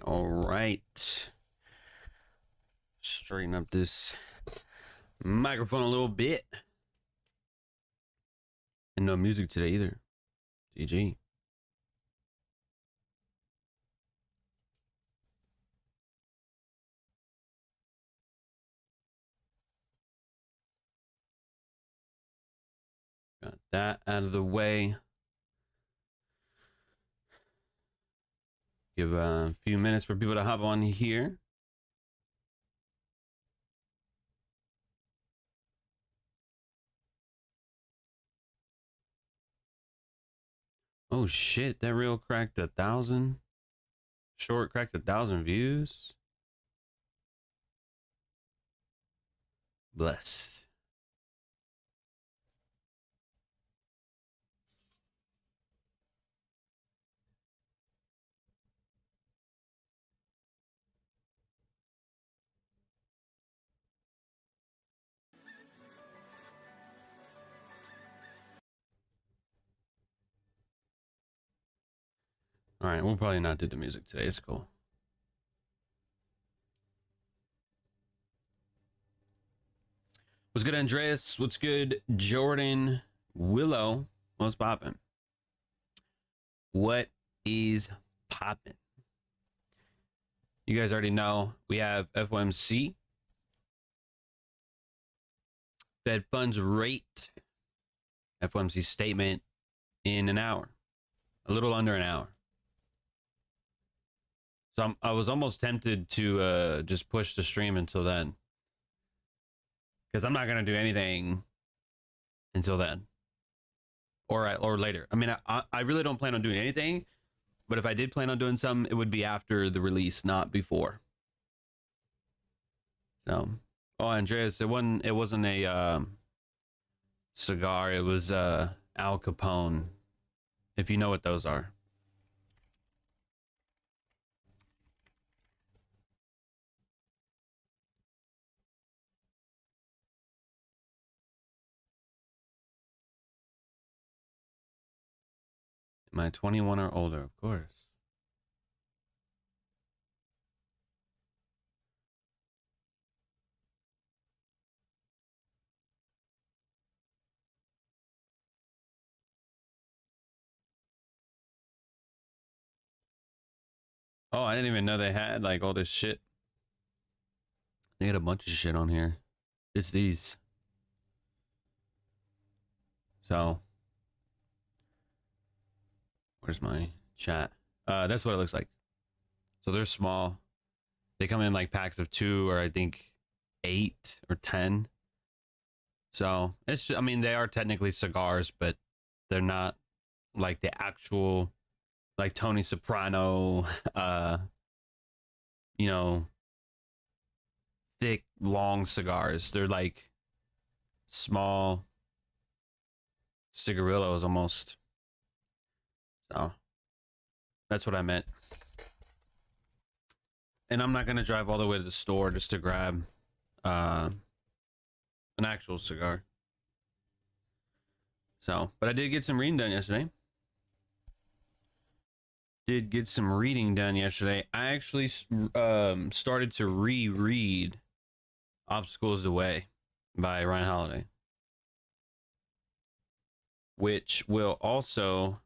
all right. Straighten up this microphone a little bit. And no music today either. GG. Got that out of the way. Give a few minutes for people to hop on here. Oh shit, that reel cracked 1,000. Short cracked 1,000 views. Blessed. All right, we'll probably not do the music today. It's cool. What's good, Andreas? What's good, Jordan? Willow? What's poppin'? What is poppin'? You guys already know we have FOMC, Fed funds rate, FOMC statement in an hour, a little under an hour. So I was almost tempted to just push the stream until then, because I'm not gonna do anything until then, or later. I mean, I really don't plan on doing anything, but if I did plan on doing something, it would be after the release, not before. So, oh, Andreas, it wasn't a cigar. It was Al Capone, if you know what those are. Am I 21 or older? Of course. Oh, I didn't even know they had like all this shit. They had a bunch of shit on here. It's these. So, where's my chat? That's what it looks like. So they're small. They come in like packs of 2 or I think 8 or 10. So it's, I mean, they are technically cigars, but they're not like the actual, like Tony Soprano, you know, thick, long cigars. They're like small cigarillos almost. So that's what I meant. And I'm not going to drive all the way to the store just to grab an actual cigar. So, but I did get some reading done yesterday. I actually started to reread Obstacles the Way by Ryan Holiday, which will also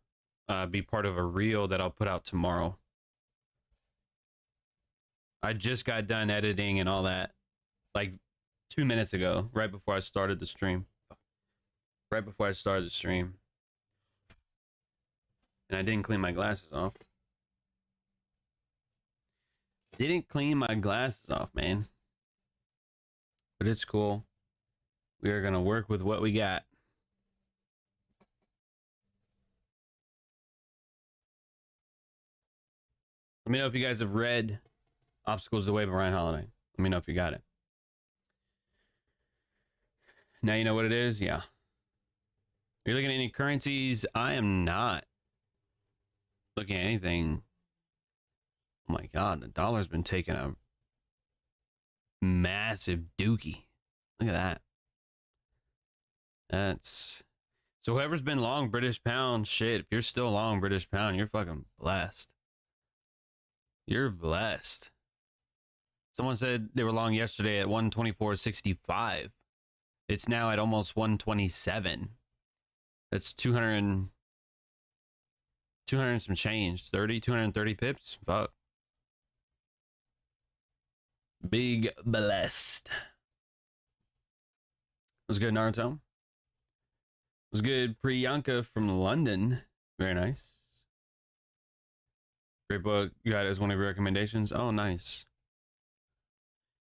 be part of a reel that I'll put out tomorrow. I just got done editing and all that like 2 minutes ago, right before I started the stream. And I didn't clean my glasses off. Man. But it's cool. We are going to work with what we got. Let me know if you guys have read Obstacles the Way by Ryan Holiday. Let me know if you got it. Now you know what it is? Yeah. Are you looking at any currencies? I am not looking at anything. Oh my God, the dollar's been taking a massive dookie. Look at that. That's... So whoever's been long British pound, shit, if you're still long British pound, you're fucking blessed. You're blessed. Someone said they were long yesterday at 124.65. It's now at almost 127. That's 200 and some change. 230 pips. Fuck. Big blessed. Was good, Naruto. Was good, Priyanka from London. Very nice. Great book. You got it as one of your recommendations. Oh, nice.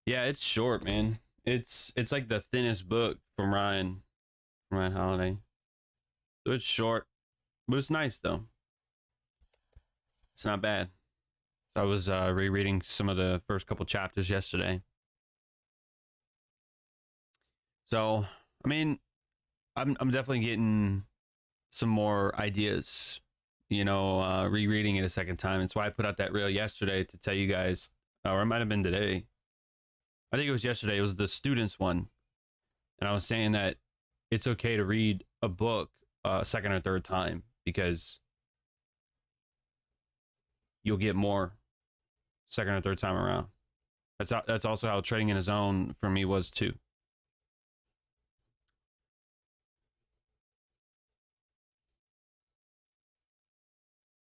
Yeah, it's short, man. It's like the thinnest book from Ryan Holiday. So it's short, but it's nice though. It's not bad. So I was rereading some of the first couple chapters yesterday. So I mean, I'm definitely getting some more ideas. You know, rereading it a second time. It's why I put out that reel yesterday to tell you guys, or it might have been today. I think it was yesterday. It was the students one, and I was saying that it's okay to read a book second or third time because you'll get more second or third time around. That's also how trading in a zone for me was too.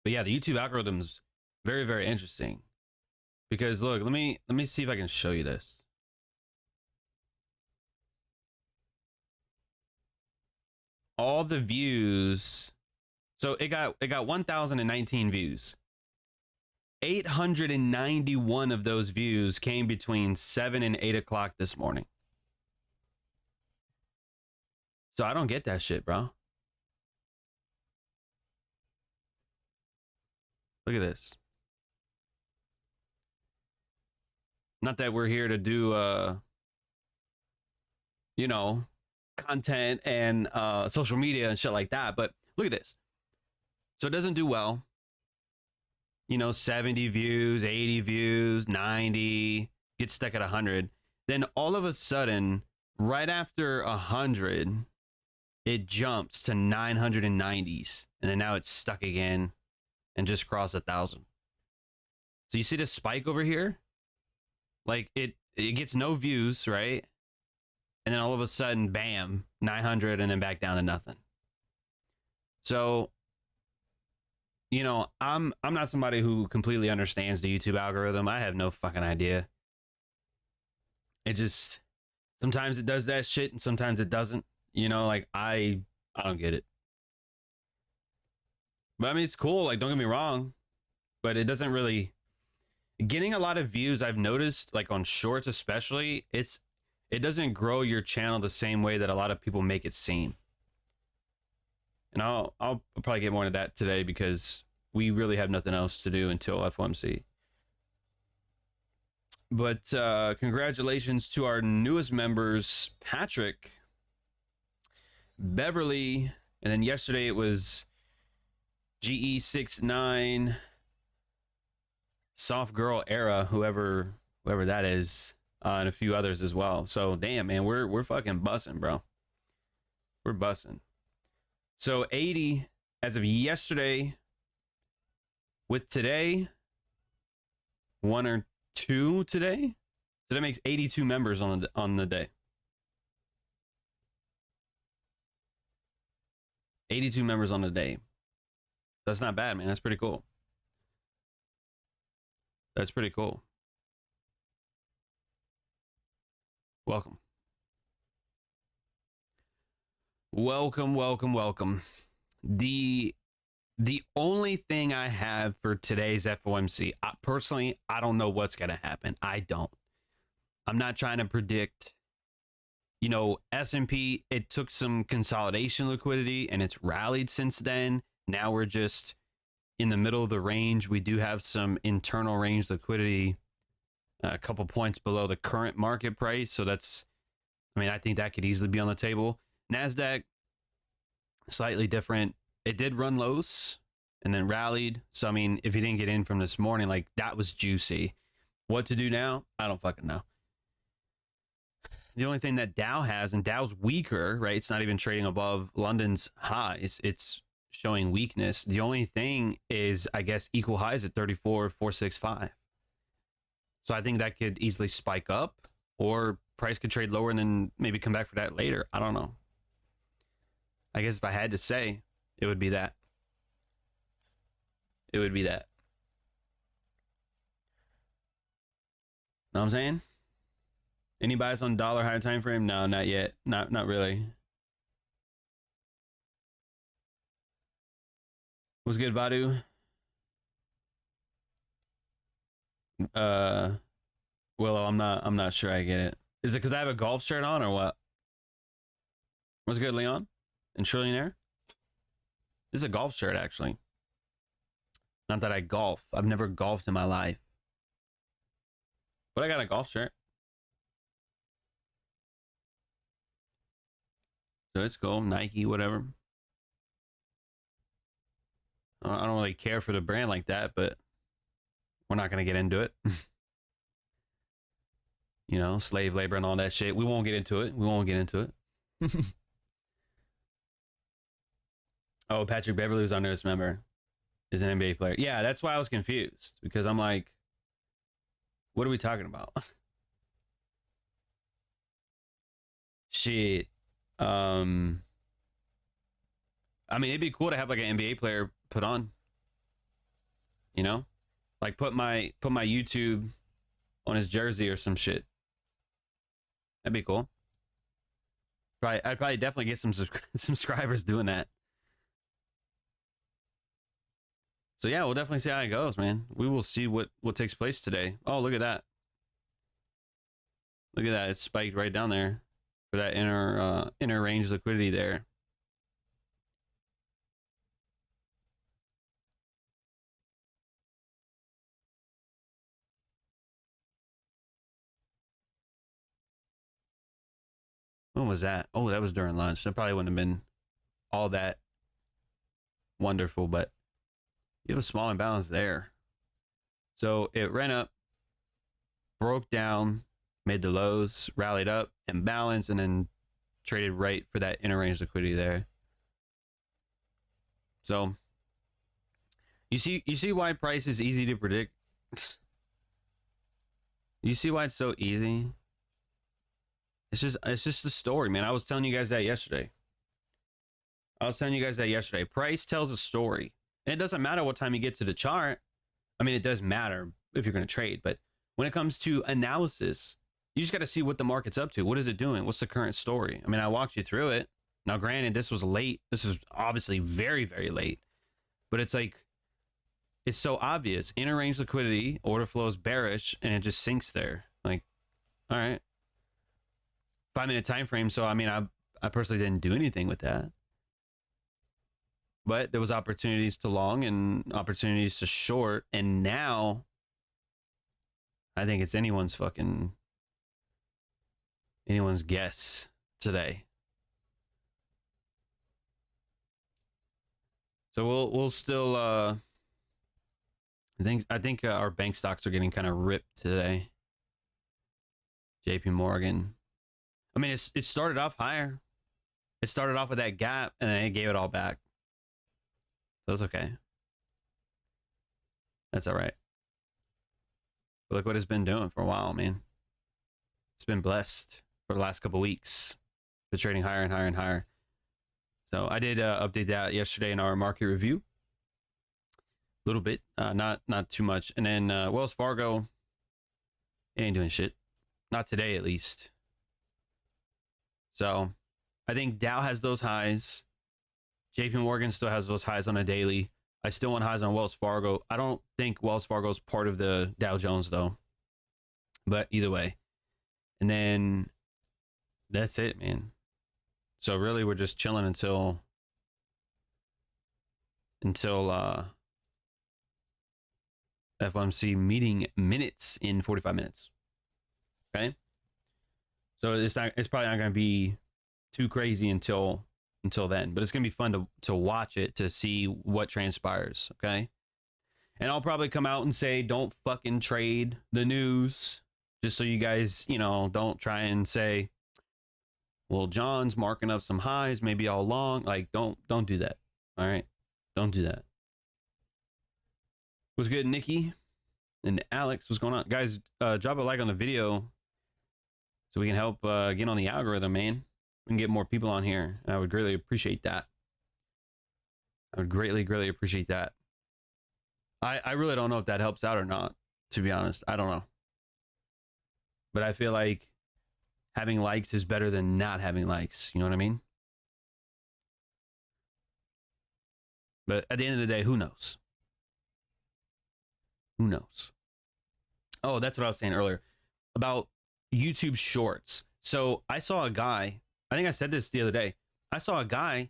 But yeah, the YouTube algorithm is very, very interesting because look, let me see if I can show you this. All the views, so it got 1,019 views. 891 of those views came between 7 and 8 o'clock this morning. So I don't get that shit, bro. Look at this. Not that we're here to do you know, content and social media and shit like that, but look at this. So it doesn't do well. You know, 70 views, 80 views, 90, gets stuck at 100. Then all of a sudden, right after 100, it jumps to 990s. And then now it's stuck again and just crossed 1,000. So you see this spike over here? Like it gets no views, right? And then all of a sudden, bam, 900 and then back down to nothing. So, you know, I'm not somebody who completely understands the YouTube algorithm. I have no fucking idea. It just, sometimes it does that shit and sometimes it doesn't. You know, like I don't get it. But I mean, it's cool. Like, don't get me wrong, but it doesn't really, getting a lot of views, I've noticed, like on shorts especially, it doesn't grow your channel the same way that a lot of people make it seem. And I'll probably get more into that today because we really have nothing else to do until FOMC. But congratulations to our newest members, Patrick, Beverly, and then yesterday it was GE69, Soft Girl Era, whoever that is, and a few others as well. So damn, man, we're fucking bussing, bro. We're bussing. So 80 as of yesterday. With today, 1 or 2 today, so that makes 82 members on the day. 82 members on the day. That's not bad, man. That's pretty cool. That's pretty cool. Welcome. Welcome. The only thing I have for today's FOMC, personally, I don't know what's going to happen. I'm not trying to predict. You know, S&P, it took some consolidation liquidity and it's rallied since then. Now we're just in the middle of the range. We do have some internal range liquidity, a couple points below the current market price. So that's, I mean, I think that could easily be on the table. Nasdaq, slightly different. It did run lows and then rallied. So, I mean, if you didn't get in from this morning, like that was juicy. What to do now? I don't fucking know. The only thing that Dow has, and Dow's weaker, right? It's not even trading above London's highs. It's showing weakness. The only thing is, I guess, equal highs at 34,465. So I think that could easily spike up, or price could trade lower and then maybe come back for that later. I don't know. I guess if I had to say, it would be that. It would be that. Know what I'm saying? Any buys on dollar higher time frame? No, not yet. Not really. What's good, Vadu? Willow, I'm not sure I get it. Is it because I have a golf shirt on or what? What's good, Leon? And Trillionaire? This is a golf shirt, actually. Not that I golf. I've never golfed in my life. But I got a golf shirt. So it's cool. Nike, whatever. I don't really care for the brand like that, but we're not going to get into it. You know, slave labor and all that shit. We won't get into it. We won't get into it. Oh, Patrick Beverly was our newest member. Is an NBA player. Yeah, that's why I was confused. Because I'm like, what are we talking about? Shit. I mean, it'd be cool to have like an NBA player put on. You know? Like put my YouTube on his jersey or some shit. That'd be cool. I'd probably definitely get some subscribers doing that. So yeah, we'll definitely see how it goes, man. We will see what takes place today. Oh, look at that. Look at that. It's spiked right down there for that inner range liquidity there. When was that? Oh, that was during lunch. That probably wouldn't have been all that wonderful, but you have a small imbalance there. So it ran up, broke down, made the lows, rallied up, imbalanced, and then traded right for that inner range liquidity there. So you see why price is easy to predict? You see why it's so easy? It's just the story, man. I was telling you guys that yesterday. Price tells a story. And it doesn't matter what time you get to the chart. I mean, it does matter if you're going to trade. But when it comes to analysis, you just got to see what the market's up to. What is it doing? What's the current story? I mean, I walked you through it. Now, granted, this was late. This is obviously very, very late. But it's like, it's so obvious. Inner range liquidity, order flow is bearish, and it just sinks there. Like, all right. 5-minute time frame. So, I mean, I personally didn't do anything with that. But there was opportunities to long and opportunities to short. And now I think it's anyone's guess today. So we'll still I think our bank stocks are getting kind of ripped today. JP Morgan. I mean, it started off higher. It started off with that gap and then it gave it all back. So it's okay. That's all right. But look what it's been doing for a while, man. It's been blessed for the last couple weeks. Been trading higher and higher and higher. So I did update that yesterday in our market review. A little bit, not too much. And then Wells Fargo, it ain't doing shit. Not today, at least. So I think Dow has those highs. JP Morgan still has those highs on a daily. I still want highs on Wells Fargo. I don't think Wells Fargo is part of the Dow Jones, though. But either way. And then that's it, man. So really, we're just chilling until FOMC meeting minutes in 45 minutes. Okay. So it's probably not going to be too crazy until then, but it's going to be fun to watch it, to see what transpires. Okay. And I'll probably come out and say, don't fucking trade the news, just so you guys, don't try and say, well, John's marking up some highs, maybe all long. Like, don't do that. All right. Don't do that. What's good, Nikki? And Alex, what's going on? Guys, drop a like on the video so we can help get on the algorithm, man. We can get more people on here. And I would greatly appreciate that. I would greatly appreciate that. I really don't know if that helps out or not, to be honest. I don't know. But I feel like having likes is better than not having likes. You know what I mean? But at the end of the day, who knows? Who knows? Oh, that's what I was saying earlier about YouTube Shorts. So I saw a guy, I think I said this the other day. I saw a guy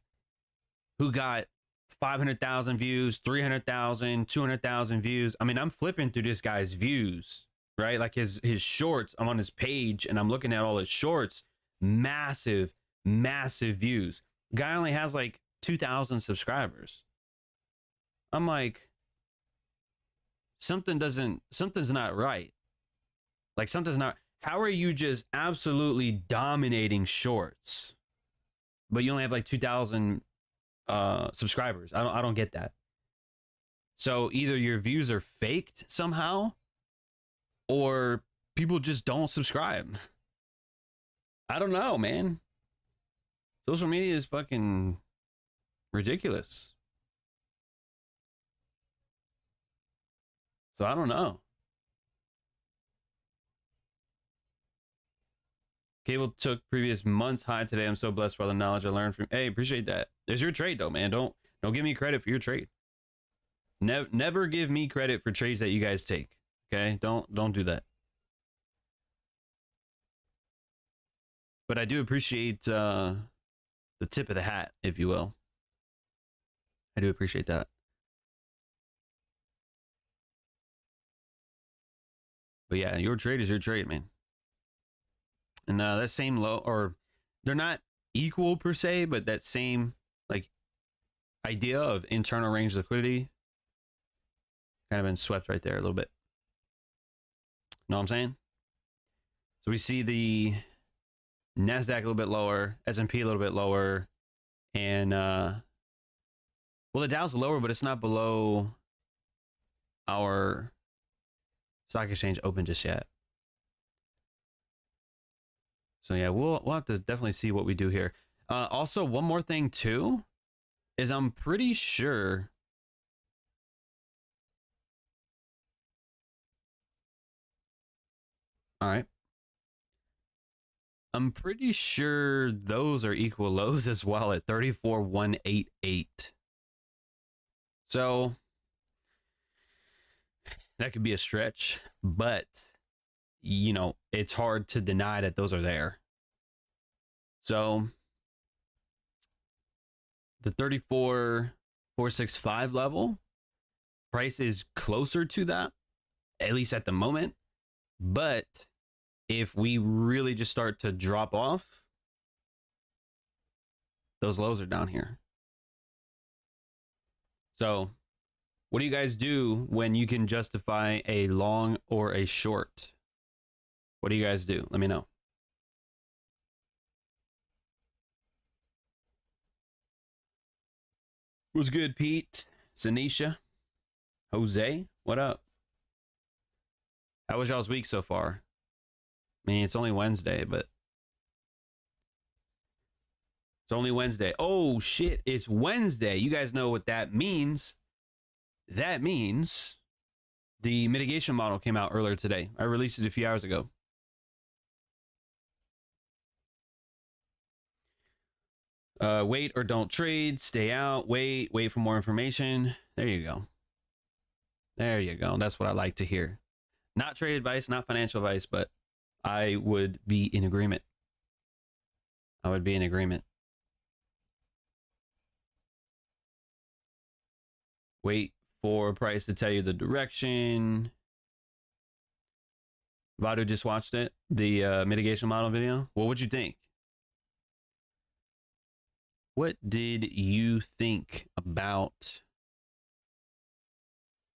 who got 500,000 views, 300,000, 200,000 views. I mean, I'm flipping through this guy's views, right? Like his shorts. I'm on his page and I'm looking at all his shorts. Massive views. Guy only has like 2,000 subscribers. I'm like, something's not right. Like something's not. How are you just absolutely dominating shorts, but you only have like 2,000 subscribers? I don't get that. So either your views are faked somehow, or people just don't subscribe. I don't know, man. Social media is fucking ridiculous. So I don't know. Cable took previous month's high today. I'm so blessed for all the knowledge I learned from. Hey, appreciate that. It's your trade though, man. Don't give me credit for your trade. Never give me credit for trades that you guys take. Okay? Don't do that. But I do appreciate the tip of the hat, if you will. I do appreciate that. But yeah, your trade is your trade, man. And that same low, or they're not equal per se, but that same like idea of internal range liquidity kind of been swept right there a little bit. Know what I'm saying? So we see the Nasdaq a little bit lower, S&P a little bit lower, and well, the Dow's lower, but it's not below our stock exchange open just yet. So yeah, we'll have to definitely see what we do here. Also, one more thing too is I'm pretty sure all right. I'm pretty sure those are equal lows as well at 34,188. So that could be a stretch, but you know, it's hard to deny that those are there. So the 34,465 level price is closer to that, at least at the moment. But if we really just start to drop off, those lows are down here. So what do you guys do when you can justify a long or a short? What do you guys do? Let me know. What's good, Pete? Sanisha? Jose? What up? How was y'all's week so far? I mean, it's only Wednesday, but it's only Wednesday. Oh, shit. It's Wednesday. You guys know what that means. That means the mitigation model came out earlier today. I released it a few hours ago. Wait or don't trade. Stay out. Wait for more information. There you go. There you go. That's what I like to hear. Not trade advice, not financial advice, but I would be in agreement. I would be in agreement. Wait for price to tell you the direction. Vadu just watched it, the mitigation model video. Well, what'd you think? What did you think about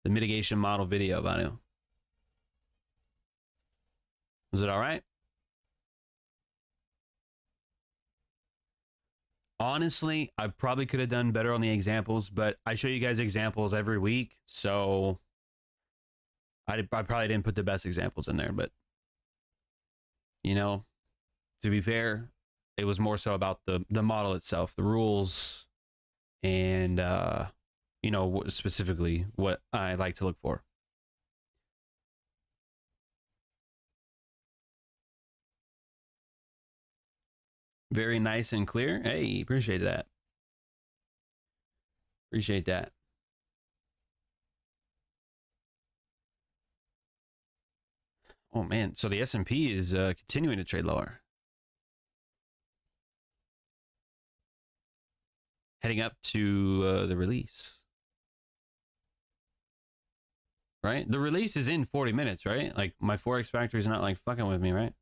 the mitigation model video, Vadu? Was it all right? Honestly, I probably could have done better on the examples, but I show you guys examples every week, so I probably didn't put the best examples in there, but you know, to be fair, it was more so about the model itself, the rules, and you know, specifically what I like to look for. Very nice and clear. Hey, appreciate that. Appreciate that. Oh man, so the S&P is continuing to trade lower. Heading up to the release. Right? The release is in 40 minutes, right? Like my Forex factory is not like fucking with me, right?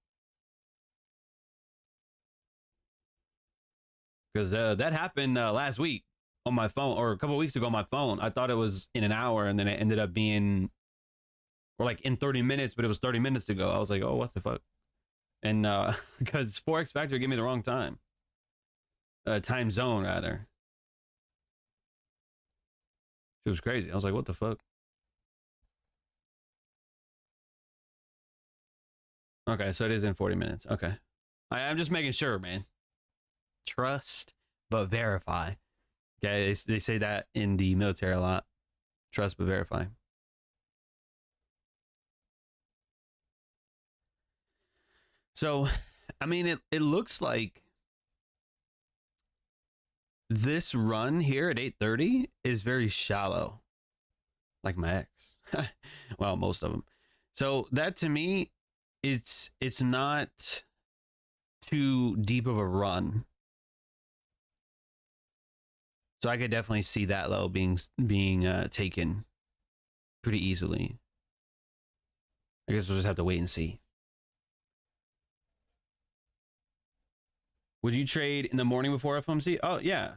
Because that happened last week on my phone, or a couple weeks ago on my phone. I thought it was in an hour, and then it ended up being, or like in 30 minutes, but it was 30 minutes ago. I was like, oh, what the fuck? And because Forex Factory gave me the wrong time. Time zone, rather. It was crazy. I was like, what the fuck? Okay, so it is in 40 minutes. Okay. I'm just making sure, man. Trust, but verify. Okay, they say that in the military a lot. Trust, but verify. So, I mean, it looks like this run here at 8:30 is very shallow, like my ex. Well, most of them. So that to me, it's not too deep of a run. So I could definitely see that low being taken pretty easily. I guess we'll just have to wait and see. Would you trade in the morning before FOMC? Oh, yeah.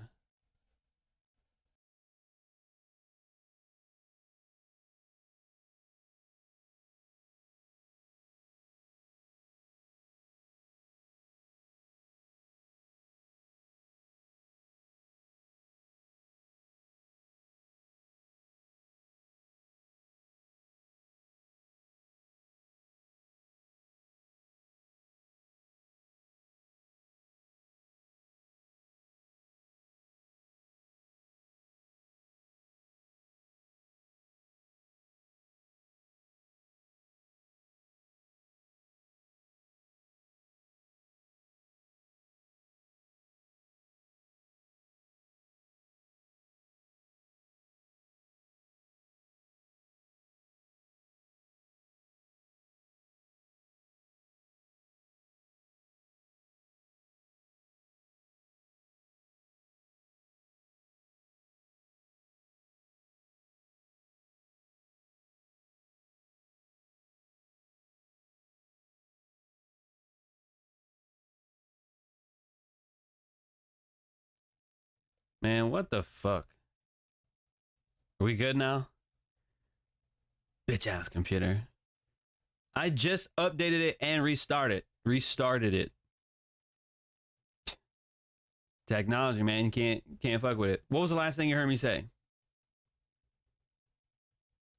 Man, what the fuck? Are we good now? Bitch ass computer. I just updated it and restarted it. Technology, man, you can't fuck with it. What was the last thing you heard me say?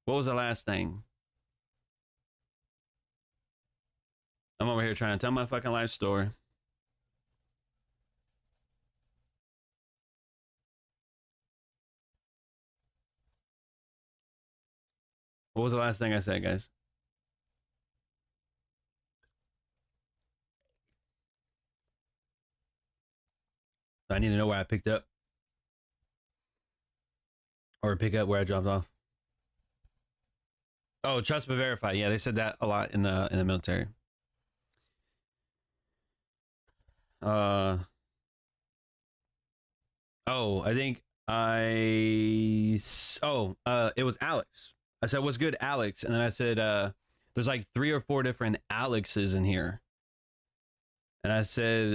What was the last thing? I'm over here trying to tell my fucking life story. What was the last thing I said, guys? I need to know where I picked up. Or pick up where I dropped off. Oh, trust but verify. Yeah, they said that a lot in the military. Oh, I think it was Alex. I said, "What's good, Alex?" And then I said, there's like 3 or 4 different Alexes in here. And I said,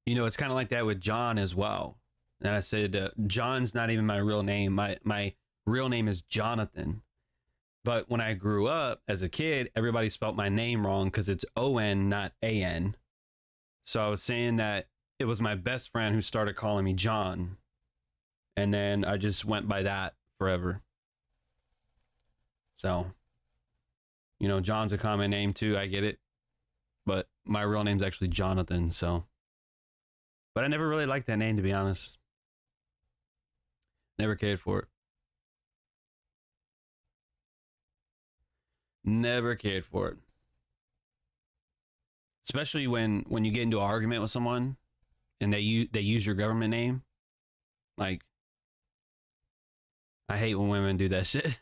you know, it's kind of like that with John as well. And I said, John's not even my real name. My real name is Jonathan. But when I grew up as a kid, everybody spelt my name wrong because it's O-N, not A-N. So I was saying that it was my best friend who started calling me John. And then I just went by that forever. So, you know, John's a common name too. I get it. But my real name's actually Jonathan. So, but I never really liked that name, to be honest. Never cared for it. Never cared for it. Especially when you get into an argument with someone and they use your government name. Like, I hate when women do that shit.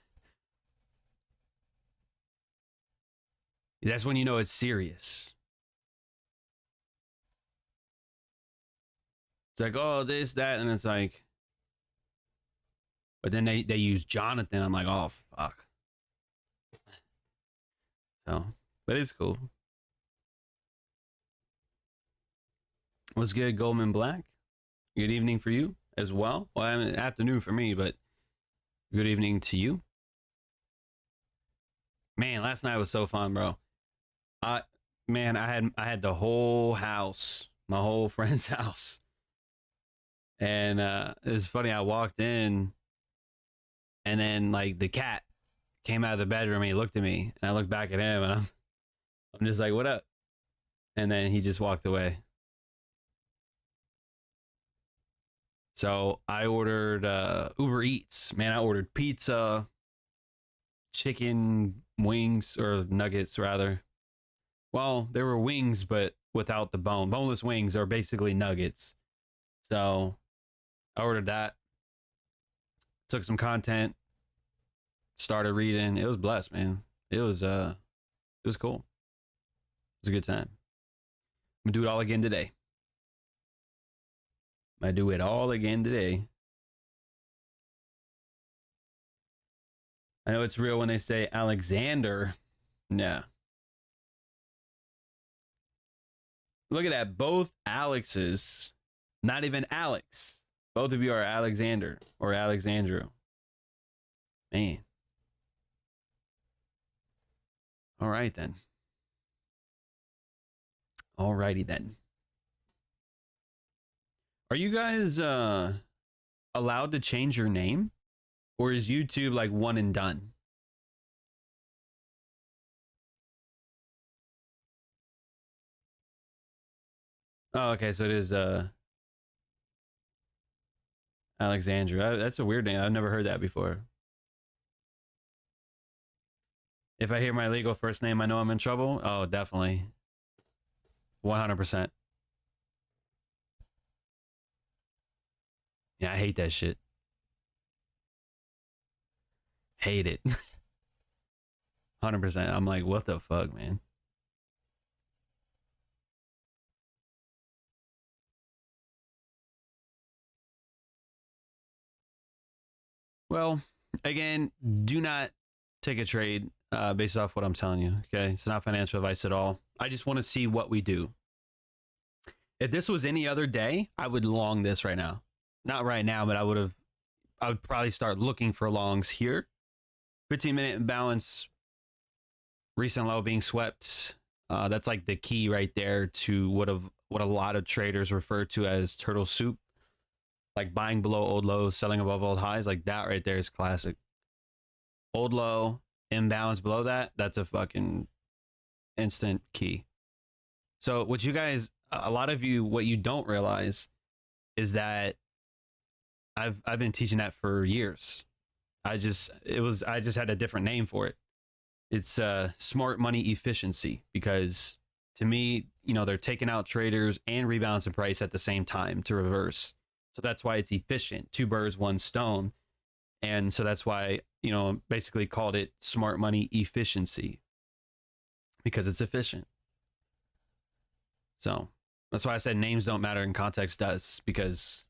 That's when you know it's serious. It's like, oh, this, that, and it's like, but then they use Jonathan. I'm like, oh, fuck. So, but it's cool. What's good, Goldman Black? Good evening for you as well. Well, I mean, afternoon for me, but good evening to you. Man, last night was so fun, bro. I had the whole house, my whole friend's house. And it's funny, I walked in and then like the cat came out of the bedroom and he looked at me and I looked back at him and I'm just like, what up? And then he just walked away. So I ordered Uber Eats. Man, I ordered pizza, chicken wings, or nuggets rather. Well, there were wings, but without the bone. Boneless wings are basically nuggets. So I ordered that. Took some content. Started reading. It was blessed, man. It was cool. It was a good time. I'm gonna do it all again today. I do it all again today. I know it's real when they say Alexander. Yeah. Look at that. Both Alexes. Not even Alex. Both of you are Alexander or Alexandru. Man. All right then. Alrighty then. Are you guys allowed to change your name? Or is YouTube like one and done? Oh, okay, so it is Alexandra. That's a weird name. I've never heard that before. If I hear my legal first name, I know I'm in trouble. Oh, definitely. 100%. Yeah, I hate that shit. Hate it. 100%. I'm like, what the fuck, man? Well, again, do not take a trade based off what I'm telling you. Okay, it's not financial advice at all. I just want to see what we do. If this was any other day, I would long this right now. Not right now, but I would probably start looking for longs here. 15-minute imbalance, recent low being swept. That's like the key right there to what a lot of traders refer to as turtle soup. Like buying below old lows, selling above old highs. Like that right there is classic. Old low, imbalance below that. That's a fucking instant key. So what you guys, a lot of you, what you don't realize is that I've been teaching that for years. I just had a different name for it. It's smart money efficiency, because to me, you know, they're taking out traders and rebalancing price at the same time to reverse. So that's why it's efficient. Two birds, one stone. And so that's why, you know, basically called it smart money efficiency, because it's efficient. So that's why I said names don't matter and context does, because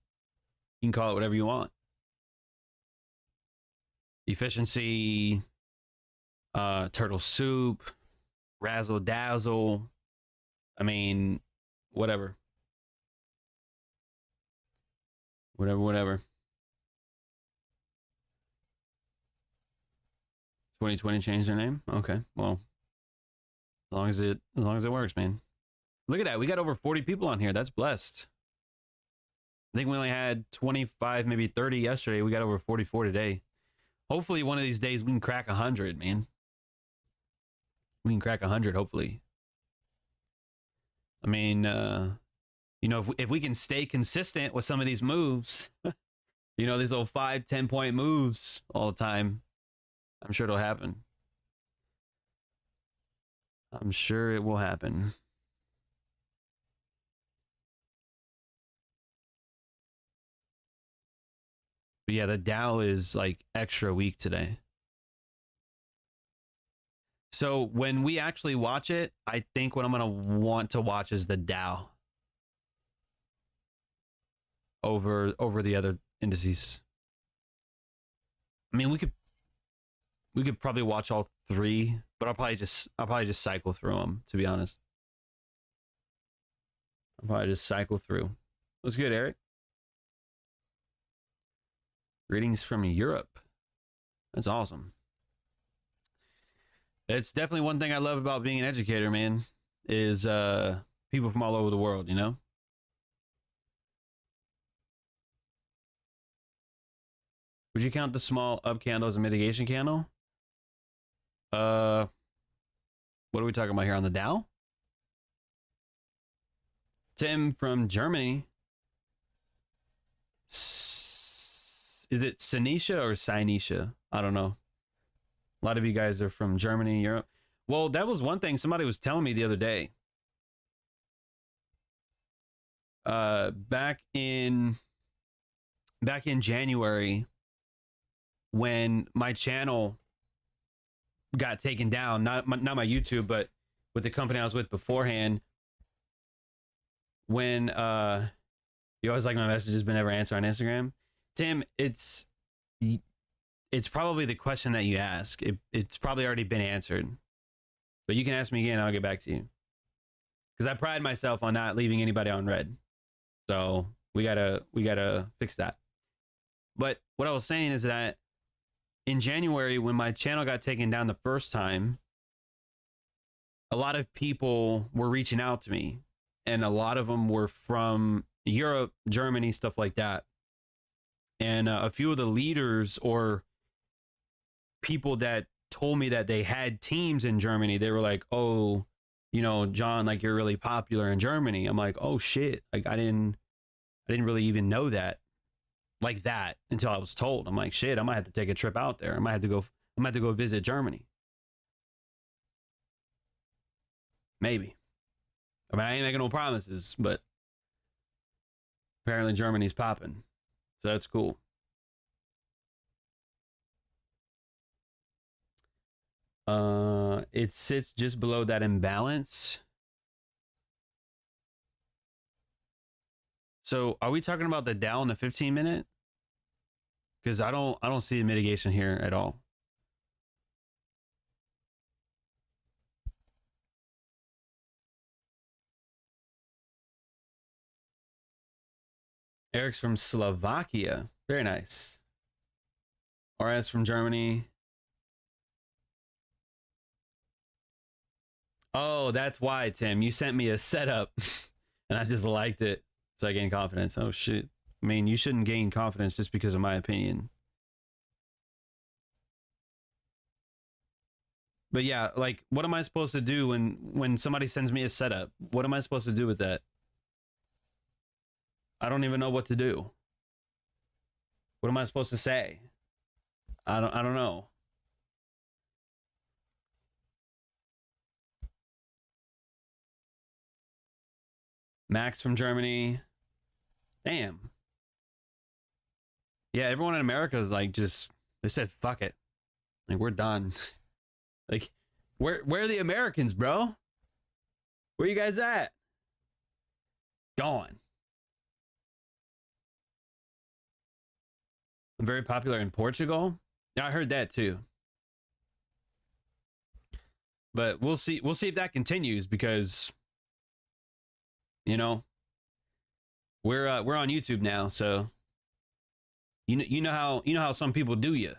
you can call it whatever you want. Efficiency, turtle soup, razzle dazzle. I mean, whatever. Whatever. 2020 changed their name? Okay, well, as long as it works, man. Look at that. We got over 40 people on here. That's blessed. I think we only had 25, maybe 30 yesterday. We got over 44 today. Hopefully one of these days we can crack 100, man. We can crack 100, hopefully. I mean, you know, if we can stay consistent with some of these moves, you know, these little 5-10 point moves all the time, I'm sure it'll happen. I'm sure it will happen. But yeah, the Dow is like extra weak today. So when we actually watch it, I think what I'm going to want to watch is the Dow over the other indices. I mean, we could probably watch all three, but I'll probably just cycle through them, to be honest. I'll probably just cycle through. What's good, Eric? Greetings from Europe. That's awesome. It's definitely one thing I love about being an educator, man, is people from all over the world, you know? Would you count the small up candle as a mitigation candle? What are we talking about here on the Dow? Tim from Germany. Is it Seneca or Sinetia? I don't know. A lot of you guys are from Germany, Europe. Well, that was one thing somebody was telling me the other day. Back in January, when my channel got taken down, not my YouTube, but with the company I was with beforehand, when you always like my messages but never answer on Instagram. Tim, it's probably the question that you ask. It's probably already been answered, but you can ask me again. I'll get back to you, because I pride myself on not leaving anybody on red. So we gotta fix that. But what I was saying is that in January, when my channel got taken down the first time, a lot of people were reaching out to me, and a lot of them were from Europe, Germany, stuff like that. And a few of the leaders or people that told me that they had teams in Germany, they were like, oh, you know, John, like, you're really popular in Germany. I'm like, oh shit, like I didn't really even know that like that until I was told. I'm like, shit, I might have to take a trip out there. I might have to go visit Germany. Maybe. I mean, I ain't making no promises, but apparently Germany's popping. So that's cool. It sits just below that imbalance. So are we talking about the Dow in the 15-minute? Because I don't see a mitigation here at all. Eric's from Slovakia. Very nice. RS from Germany. Oh, that's why, Tim. You sent me a setup and I just liked it. So I gained confidence. Oh, shit. I mean, you shouldn't gain confidence just because of my opinion. But yeah, like, what am I supposed to do when somebody sends me a setup? What am I supposed to do with that? I don't even know what to do. What am I supposed to say? I don't know. Max from Germany. Damn. Yeah, everyone in America is like, just, they said fuck it. Like, we're done. Like, where are the Americans, bro? Where you guys at? Gone. I'm very popular in Portugal. Yeah, I heard that too. But we'll see if that continues, because, you know, we're on YouTube now, so you know how some people do you.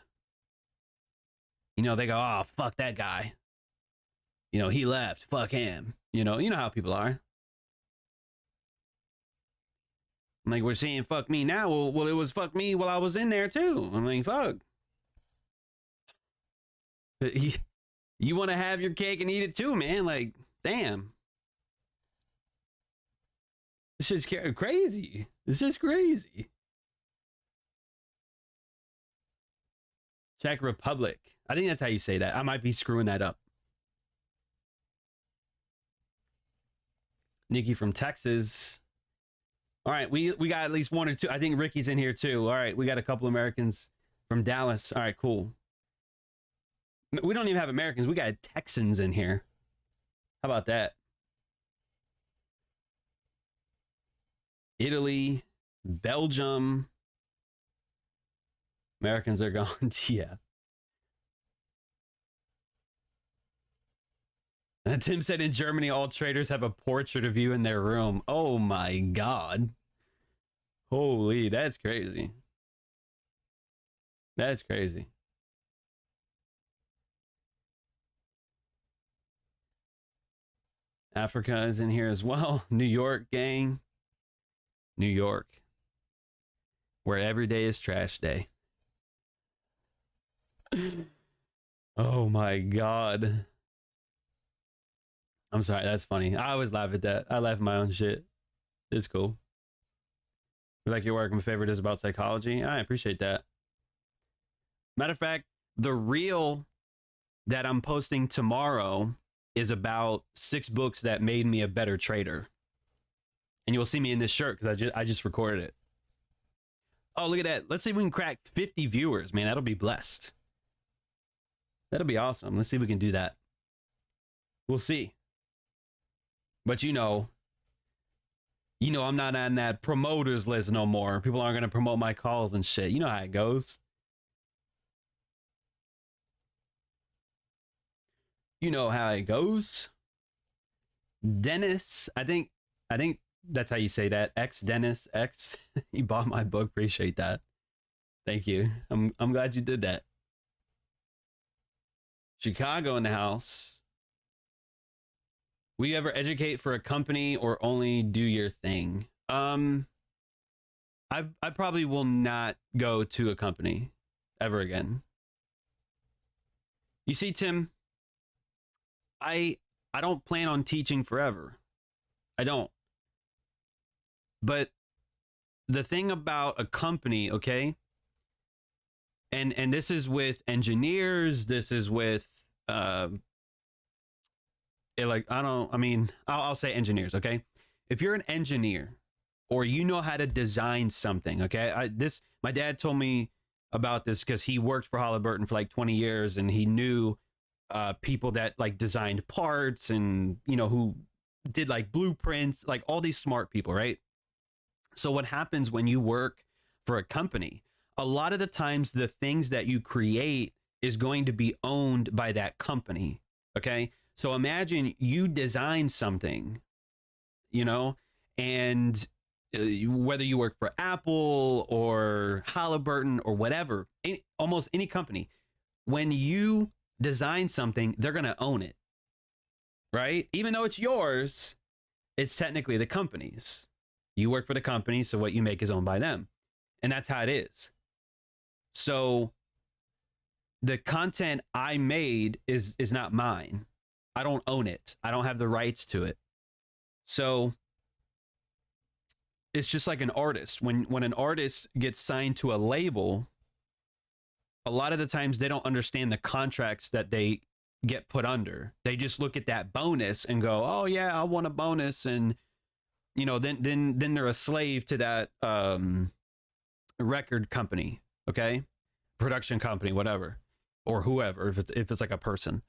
You know, they go, oh, fuck that guy. You know, he left, fuck him. You know how people are. Like, we're saying fuck me now. Well, it was fuck me while I was in there too. I'm like, fuck. You want to have your cake and eat it too, man. Like, damn. This shit's crazy. This is crazy. Czech Republic. I think that's how you say that. I might be screwing that up. Nikki from Texas. All right, we got at least one or two. I think Ricky's in here too. All right, we got a couple Americans from Dallas. All right, cool. We don't even have Americans. We got Texans in here. How about that? Italy, Belgium. Americans are gone. Yeah. Tim said in Germany, all traders have a portrait of you in their room. Oh my God. Holy, that's crazy. That's crazy. Africa is in here as well. New York, gang. New York. Where every day is trash day. Oh my God. I'm sorry, that's funny. I always laugh at that. I laugh at my own shit. It's cool. We like your work. My favorite is about psychology. I appreciate that. Matter of fact, the reel that I'm posting tomorrow is about 6 books that made me a better trader. And you'll see me in this shirt because I just recorded it. Oh, look at that. Let's see if we can crack 50 viewers, man. That'll be blessed. That'll be awesome. Let's see if we can do that. We'll see. But you know, I'm not on that promoters list no more. People aren't going to promote my calls and shit. You know how it goes. You know how it goes. Dennis, I think that's how you say that. X Dennis X. You bought my book. Appreciate that. Thank you. I'm glad you did that. Chicago in the house. Will you ever educate for a company or only do your thing? I probably will not go to a company ever again. You see, Tim, I don't plan on teaching forever. I don't. But the thing about a company, okay? And this is with engineers, this is with I'll say engineers, okay? If you're an engineer or you know how to design something, okay? My dad told me about this because he worked for Halliburton for like 20 years and he knew people that like designed parts and, you know, who did like blueprints, like all these smart people, right? So what happens when you work for a company? A lot of the times the things that you create is going to be owned by that company, okay? So imagine you design something, you know, and whether you work for Apple or Halliburton or whatever, almost any company, when you design something, they're going to own it, right? Even though it's yours, it's technically the company's. You work for the company, so what you make is owned by them. And that's how it is. So the content I made is not mine. I don't own it. I don't have the rights to it. So it's just like an artist. When an artist gets signed to a label, a lot of the times they don't understand the contracts that they get put under. They just look at that bonus and go, "Oh yeah, I want a bonus," and you know, then they're a slave to that record company, okay, production company, whatever, or whoever, if it's like a person.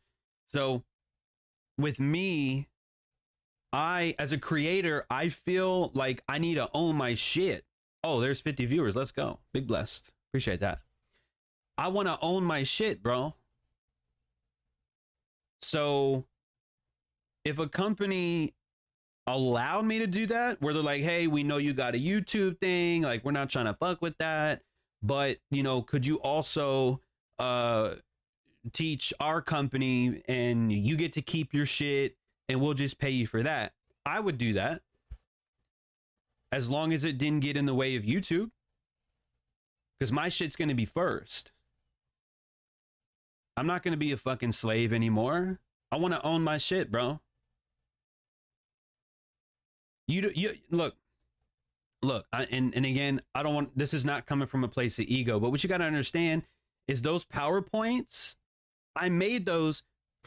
So with me, as a creator, I feel like I need to own my shit. Oh, there's 50 viewers. Let's go. Big blessed. Appreciate that. I want to own my shit, bro. So if a company allowed me to do that, where they're like, hey, we know you got a YouTube thing, like we're not trying to fuck with that, but you know, could you also teach our company and you get to keep your shit and we'll just pay you for that? I would do that as long as it didn't get in the way of YouTube, because my shit's going to be first. I'm not going to be a fucking slave anymore. I want to own my shit, bro. You look, and again, I don't want, this is not coming from a place of ego, but what you got to understand is those PowerPoints, I made those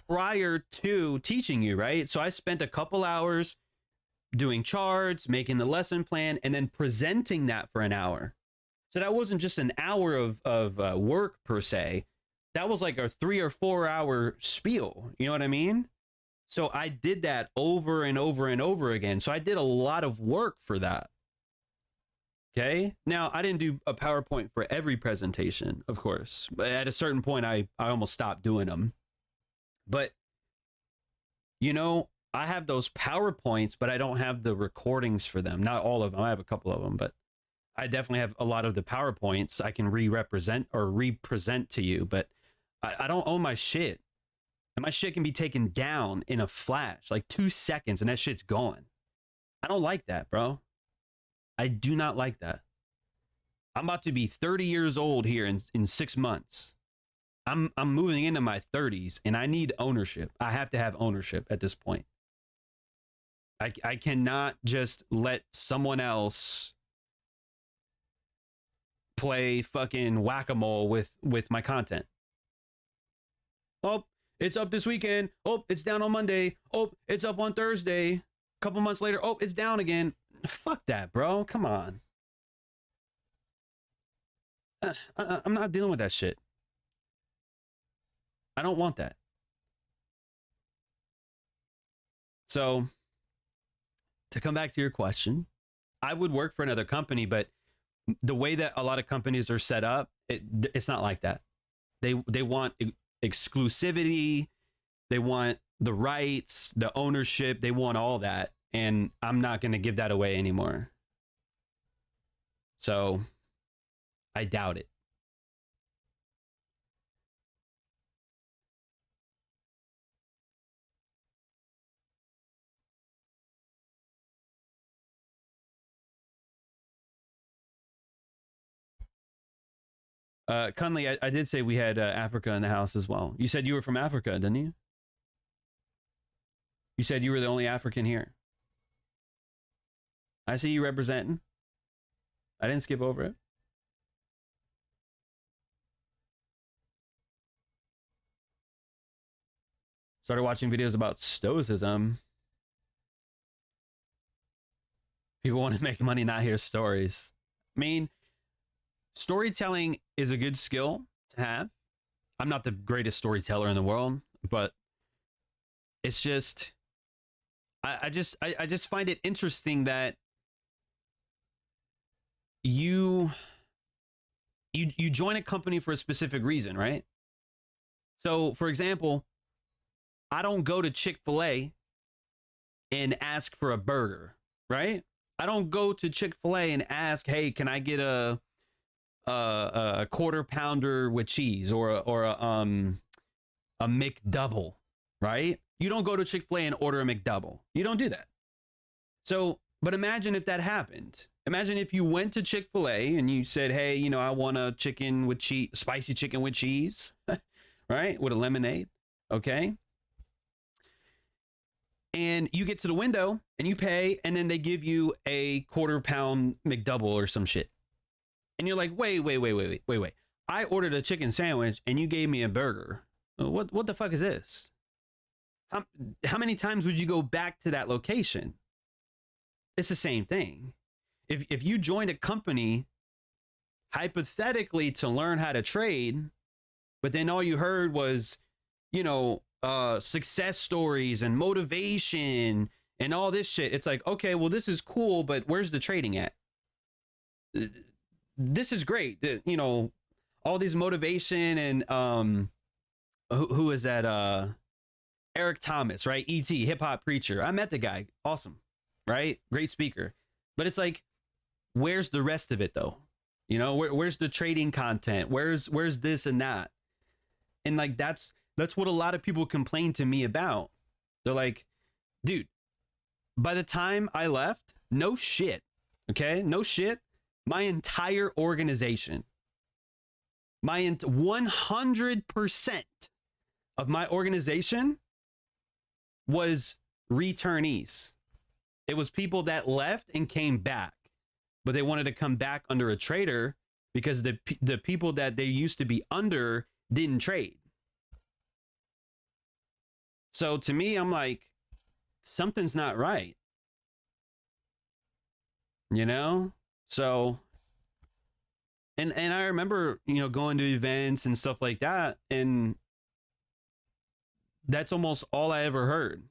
prior to teaching you, right? So I spent a couple hours doing charts, making the lesson plan, and then presenting that for an hour. So that wasn't just an hour of work per se. That was like a 3 or 4 hour spiel. You know what I mean? So I did that over and over and over again. So I did a lot of work for that. Okay. Now I didn't do a PowerPoint for every presentation, of course, but at a certain point, I almost stopped doing them. But, you know, I have those PowerPoints, but I don't have the recordings for them. Not all of them. I have a couple of them, but I definitely have a lot of the PowerPoints I can represent to you, but I don't own my shit. And my shit can be taken down in a flash, like 2 seconds, and that shit's gone. I don't like that, bro. I do not like that. I'm about to be 30 years old here in 6 months. I'm moving into my 30s, and I need ownership. I have to have ownership at this point. I cannot just let someone else play fucking whack-a-mole with my content. Oh, it's up this weekend. Oh, it's down on Monday. Oh, it's up on Thursday. A couple months later, oh, it's down again. Fuck that, bro. Come on. I'm not dealing with that shit. I don't want that. So, to come back to your question, I would work for another company, but the way that a lot of companies are set up, it's not like that. They want exclusivity, they want the rights, the ownership, they want all that, and I'm not going to give that away anymore. So I doubt it. Conley, I did say we had Africa in the house as well. You said you were from Africa, didn't you? You said you were the only African here. I see you representing. I didn't skip over it. Started watching videos about Stoicism. People want to make money, not hear stories. I mean, storytelling is a good skill to have. I'm not the greatest storyteller in the world, but it's just, I just find it interesting that you join a company for a specific reason, right? So, for example, I don't go to Chick-fil-A and ask for a burger, right? I don't go to Chick-fil-A and ask, hey, can I get a quarter pounder with cheese or a McDouble, right? You don't go to Chick-fil-A and order a McDouble. You don't do that. So, but imagine if that happened. Imagine if you went to Chick-fil-A and you said, hey, you know, I want a chicken with cheese, spicy chicken with cheese, right? With a lemonade, okay? And you get to the window and you pay, and then they give you a quarter pound McDouble or some shit. And you're like, wait. I ordered a chicken sandwich and you gave me a burger. What the fuck is this? How many times would you go back to that location? It's the same thing. If you joined a company hypothetically to learn how to trade, but then all you heard was, you know, success stories and motivation and all this shit, it's like, okay, well, this is cool, but where's the trading at? This is great. You know, all these motivation and who is that? Eric Thomas, right? ET, hip hop preacher. I met the guy. Awesome, right? Great speaker. But it's like, where's the rest of it though? You know, where's the trading content? Where's this and that? And like, that's what a lot of people complain to me about. They're like, dude, by the time I left, no shit. Okay. No shit. My entire organization, 100% of my organization was returnees. It was people that left and came back, but they wanted to come back under a trader because the people that they used to be under didn't trade. So to me, I'm like, something's not right. You know? So, and I remember, you know, going to events and stuff like that, and that's almost all I ever heard.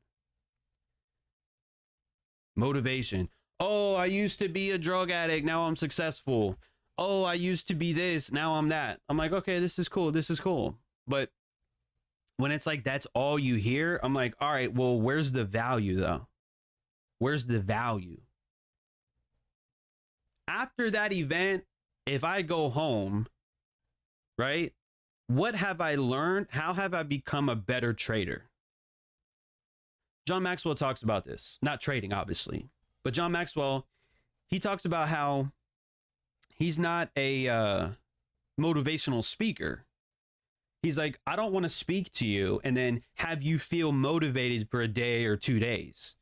Motivation. Oh, I used to be a drug addict, now I'm successful. Oh, I used to be this, now I'm that. I'm like, okay, this is cool, this is cool. But when it's like that's all you hear, I'm like, all right, well, where's the value though? Where's the value? After that event, if I go home, right, what have I learned? How have I become a better trader? John Maxwell talks about this, not trading, obviously, but John Maxwell, he talks about how he's not a motivational speaker. He's like, I don't want to speak to you and then have you feel motivated for a day or 2 days.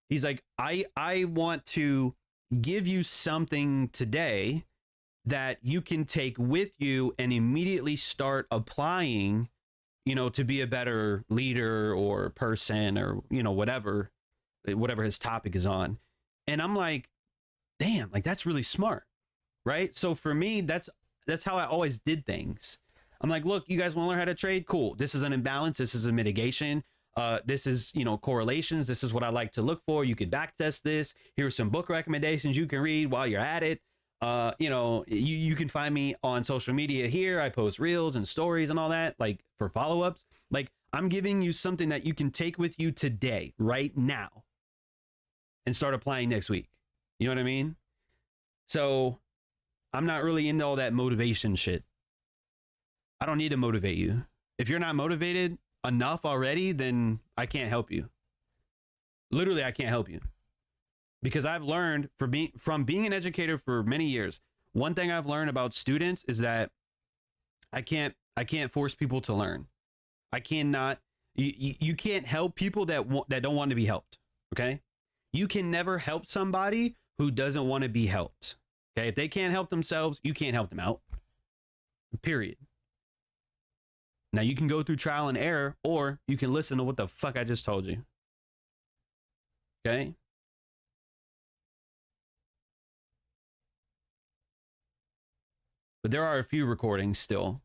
He's like, I want to give you something today that you can take with you and immediately start applying, you know, to be a better leader or person or, you know, whatever his topic is on. And I'm like, damn, like that's really smart. Right. So for me, that's how I always did things. I'm like, look, you guys want to learn how to trade? Cool. This is an imbalance. This is a mitigation. This is, you know, correlations. This is what I like to look for. You could backtest this. Here's some book recommendations you can read while you're at it. You know, you can find me on social media here. I post reels and stories and all that, like for follow-ups. Like I'm giving you something that you can take with you today, right now, and start applying next week. You know what I mean? So I'm not really into all that motivation shit. I don't need to motivate you. If you're not motivated enough already, then I can't help you. Literally, I can't help you. Because I've learned from being an educator for many years, one thing I've learned about students is that I can't force people to learn. I cannot, you can't help people that don't want to be helped. Okay. You can never help somebody who doesn't want to be helped. Okay. If they can't help themselves, you can't help them out. Period. Now you can go through trial and error, or you can listen to what the fuck I just told you. Okay. But there are a few recordings still.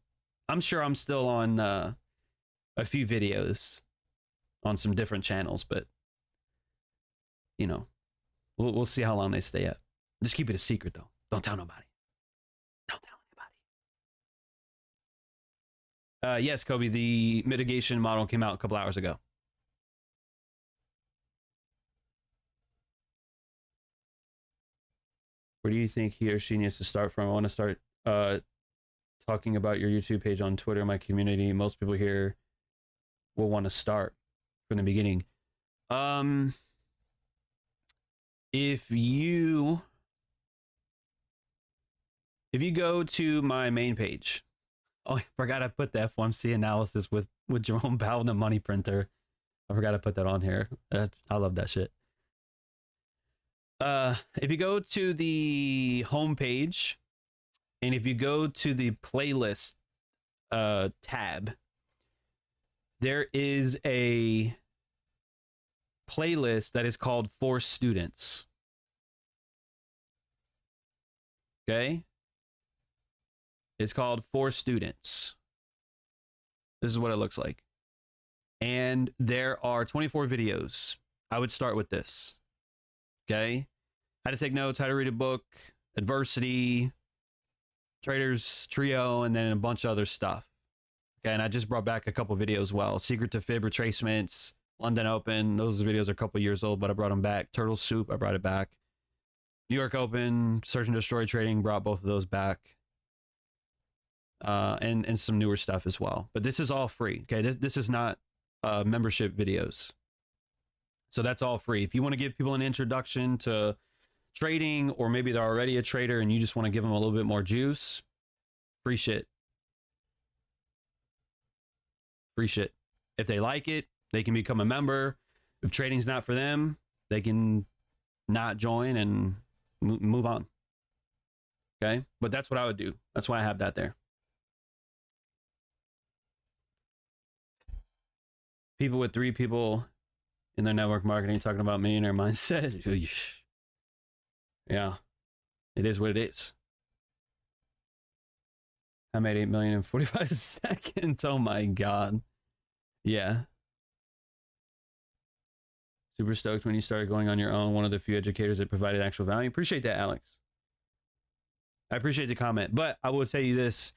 I'm sure I'm still on a few videos on some different channels, but you know, we'll see how long they stay up. Just keep it a secret though. Don't tell nobody. Don't tell anybody. Yes, Kobe, the mitigation model came out a couple hours ago. Where do you think he or she needs to start from? I want to start talking about your YouTube page on Twitter, my community. Most people here will want to start from the beginning. If you go to my main page, oh, I forgot I put the FOMC analysis with Jerome Powell and the money printer. I forgot to put that on here. I love that shit. If you go to the homepage, and if you go to the playlist tab, there is a playlist that is called For Students. Okay? It's called For Students. This is what it looks like. And there are 24 videos. I would start with this. Okay? How to take notes, how to read a book, adversity, Traders Trio, and then a bunch of other stuff. Okay, and I just brought back a couple videos as well. Secret to Fib retracements, London Open. Those videos are a couple years old, but I brought them back. Turtle Soup, I brought it back. New York Open, Search and Destroy Trading, brought both of those back. And some newer stuff as well. But this is all free. Okay, this is not membership videos. So that's all free. If you want to give people an introduction to trading, or maybe they're already a trader and you just want to give them a little bit more juice, free shit. Free shit. If they like it, they can become a member. If trading's not for them, they can not join and move on. Okay, but that's what I would do. That's why I have that there. People with 3 people in their network marketing talking about millionaire mindset. Yeah, it is what it is. I made 8 million in 45 seconds. Oh my God. Yeah. Super stoked when you started going on your own. One of the few educators that provided actual value. Appreciate that, Alex. I appreciate the comment, but I will tell you this.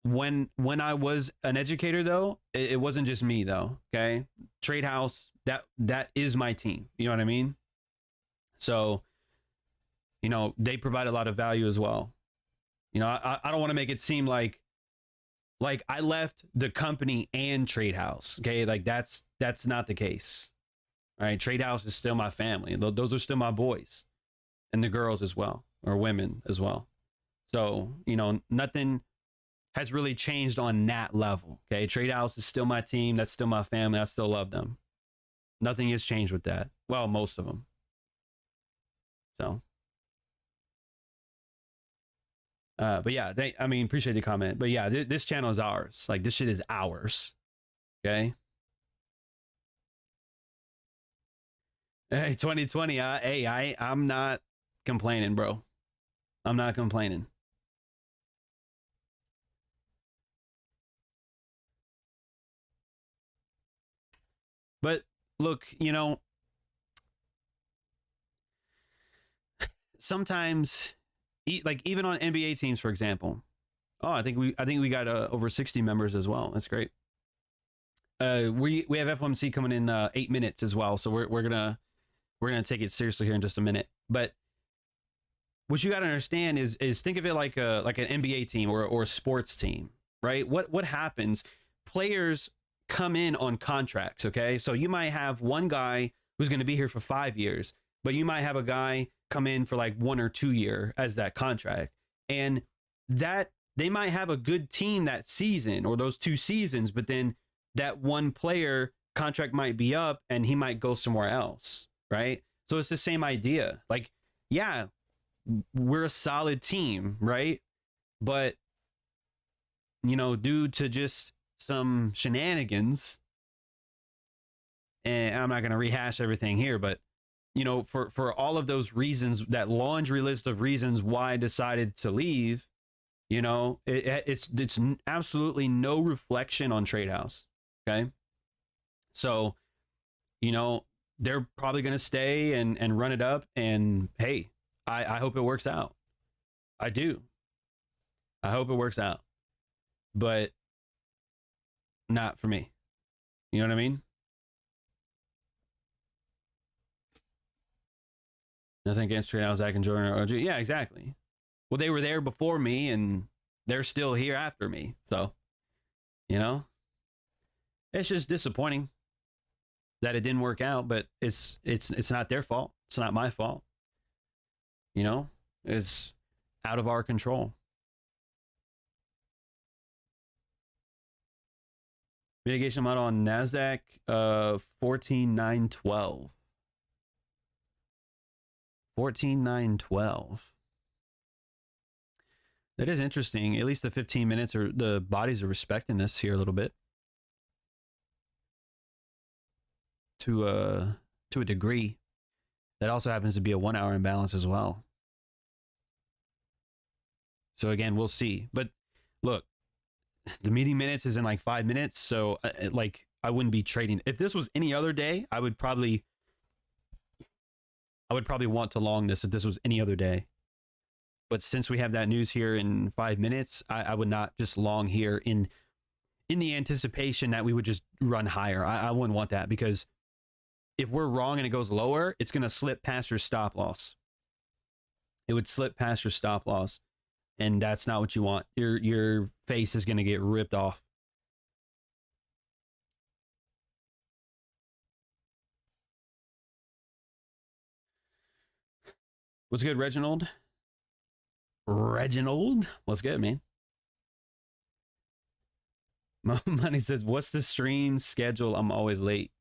When I was an educator, though, it wasn't just me, though. Okay, Trade House, that is my team. You know what I mean? So, you know, they provide a lot of value as well. You know, I don't want to make it seem like I left the company and Trade House. Okay, like that's not the case. All right, Trade House is still my family. Those are still my boys, and the girls as well, or women as well. So, you know, nothing has really changed on that level. Okay, Trade House is still my team. That's still my family. I still love them. Nothing has changed with that. Well, most of them. So, but yeah, I mean, appreciate the comment. But yeah, this channel is ours. Like, this shit is ours. Okay. Hey, 2020. Hey, I'm not complaining, bro. I'm not complaining. But look, you know, sometimes, like even on NBA teams, for example. Oh, I think we got over 60 members as well. That's great. We have FOMC coming in 8 minutes as well, so we're gonna take it seriously here in just a minute. But what you got to understand is think of it like an NBA team or a sports team, right? What happens? Players come in on contracts, okay? So you might have one guy who's going to be here for 5 years, but you might have a guy come in for like 1 or 2 year as that contract, and that they might have a good team that season or those 2 seasons, but then that one player contract might be up and he might go somewhere else, right? So it's the same idea. Like, yeah, we're a solid team, right? But, you know, due to just some shenanigans, and I'm not going to rehash everything here, but, you know, for all of those reasons, that laundry list of reasons why I decided to leave, you know, it's absolutely no reflection on Trade House. Okay. So, you know, they're probably going to stay and run it up. And hey, I hope it works out. I do. I hope it works out. But not for me. You know what I mean? Nothing against Trade House, Zach and Jordan or OG. Yeah, exactly. Well, they were there before me and they're still here after me. So, you know, it's just disappointing that it didn't work out, but it's not their fault. It's not my fault. You know, it's out of our control. Mitigation model on Nasdaq, 14,912. 14,912. That is interesting. At least the 15 minutes or the bodies are respecting this here a little bit. To a degree. That also happens to be a 1 hour imbalance as well. So again, we'll see. But look, the meeting minutes is in like 5 minutes. So like I wouldn't be trading. If this was any other day, I would probably want to long this if this was any other day. But since we have that news here in 5 minutes, I would not just long here in the anticipation that we would just run higher. I wouldn't want that, because if we're wrong and it goes lower, it's going to slip past your stop loss. It would slip past your stop loss. And that's not what you want. Your face is going to get ripped off. What's good, Reginald? Reginald? What's good, man? Money says, what's the stream schedule? I'm always late.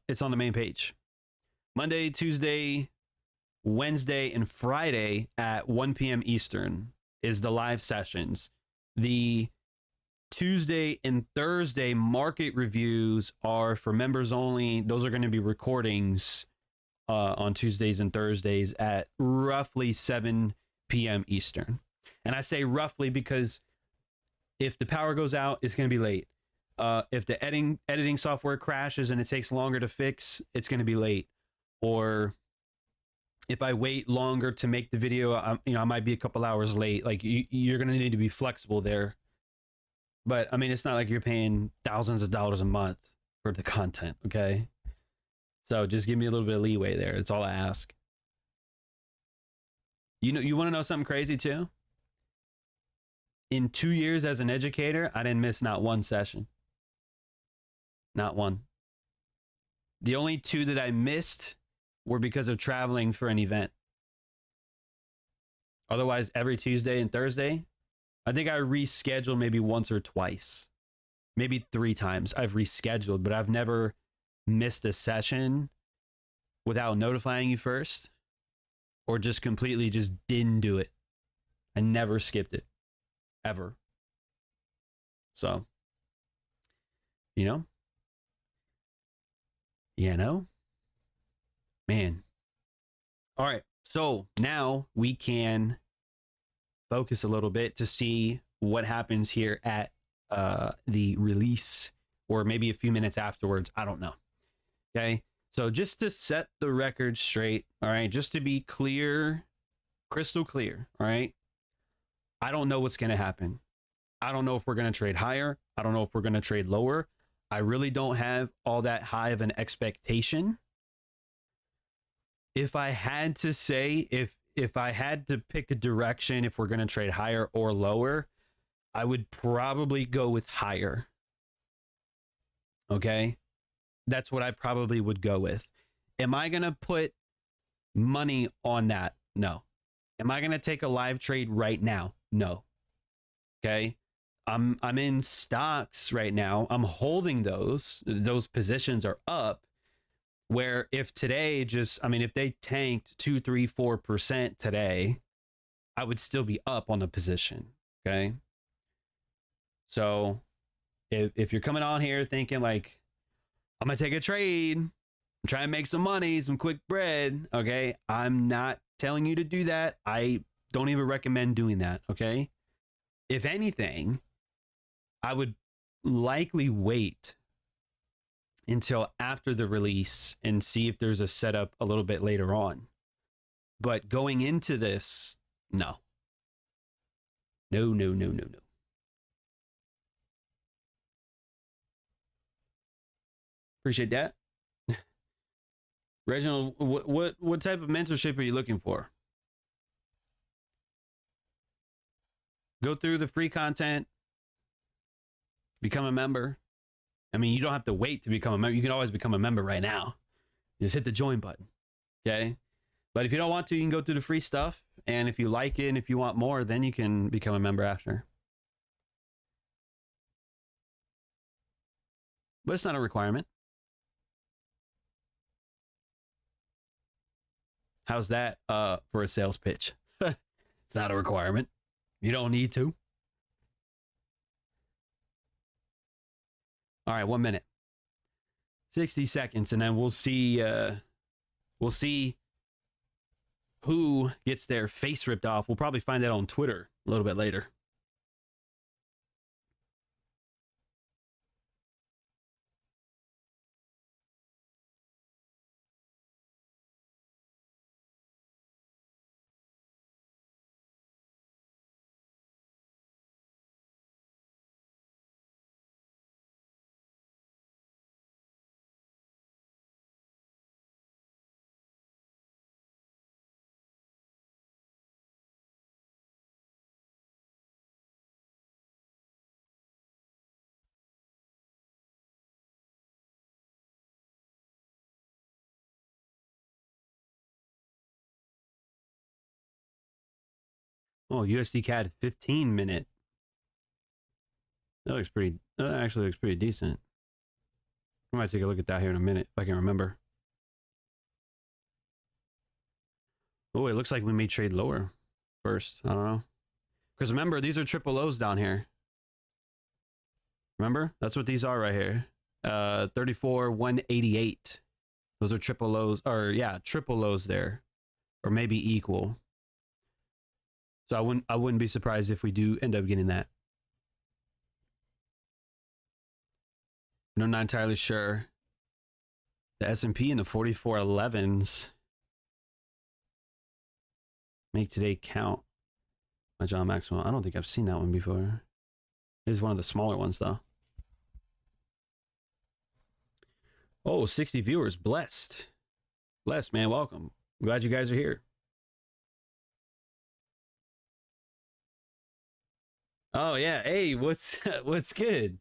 It's on the main page. Monday, Tuesday, Wednesday, and Friday at 1 p.m. Eastern is the live sessions. The Tuesday and Thursday market reviews are for members only. Those are going to be recordings on Tuesdays and Thursdays at roughly 7 p.m. Eastern. And I say roughly because if the power goes out, it's going to be late. If the editing software crashes and it takes longer to fix, it's going to be late. Or if I wait longer to make the video, I might be a couple hours late. Like you're going to need to be flexible there. But I mean, it's not like you're paying thousands of dollars a month for the content, okay? So just give me a little bit of leeway there. That's all I ask. You want to know something crazy too? In 2 years as an educator, I didn't miss not one session. Not one. The only 2 that I missed were because of traveling for an event. Otherwise, every Tuesday and Thursday, I think I rescheduled maybe once or twice, maybe 3 times I've rescheduled, but I've never missed a session without notifying you first or just completely just didn't do it. I never skipped it ever. So, man. All right. So now we can focus a little bit to see what happens here at the release or maybe a few minutes afterwards. I don't know. Okay. So just to set the record straight. All right. Just to be clear, crystal clear. All right. I don't know what's going to happen. I don't know if we're going to trade higher. I don't know if we're going to trade lower. I really don't have all that high of an expectation. If I had to say, if I had to pick a direction, if we're going to trade higher or lower, I would probably go with higher. Okay. That's what I probably would go with. Am I going to put money on that? No. Am I going to take a live trade right now? No. Okay. I'm in stocks right now. I'm holding those. Those positions are up. Where if today if they tanked 2, 3, 4% today, I would still be up on the position. Okay. So if you're coming on here thinking like, I'm going to take a trade, I'm trying to make some money, some quick bread. Okay. I'm not telling you to do that. I don't even recommend doing that. Okay. If anything, I would likely wait until after the release and see if there's a setup a little bit later on. But going into this, no. No. Appreciate that. Reginald, what type of mentorship are you looking for? Go through the free content, become a member. I mean, you don't have to wait to become a member. You can always become a member right now. Just hit the join button. Okay. But if you don't want to, you can go through the free stuff. And if you like it and if you want more, then you can become a member after. But it's not a requirement. How's that for a sales pitch? It's not a requirement. You don't need to. All right, 1 minute. 60 seconds, and then we'll see who gets their face ripped off. We'll probably find that on Twitter a little bit later. Oh, USD CAD 15-minute. That looks pretty, that actually looks pretty decent. I might take a look at that here in a minute if I can remember. Oh, it looks like we may trade lower first. I don't know. Because remember, these are triple lows down here. Remember? That's what these are right here. 34, 188. Those are triple lows, or yeah, triple lows there. Or maybe equal. So I wouldn't be surprised if we do end up getting that. I'm not entirely sure. The S&P and the 4411s make today count. My John Maxwell. I don't think I've seen that one before. This is one of the smaller ones though. Oh, 60 viewers. Blessed. Blessed, man. Welcome. I'm glad you guys are here. Oh yeah. Hey, what's good?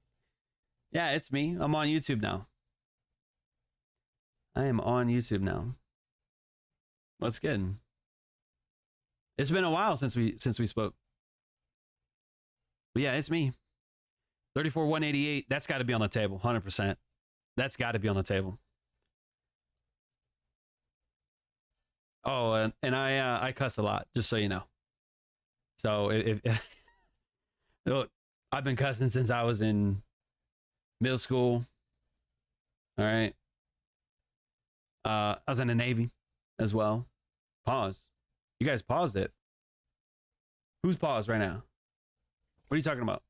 Yeah, it's me. I'm on YouTube now. I am on YouTube now. What's good? It's been a while since we spoke. But yeah, it's me. 34 188. That's got to be on the table. 100%. That's got to be on the table. Oh, and I cuss a lot, just so you know. So if look, I've been cussing since I was in middle school. All right. I was in the Navy as well. Pause. You guys paused it. Who's paused right now? What are you talking about?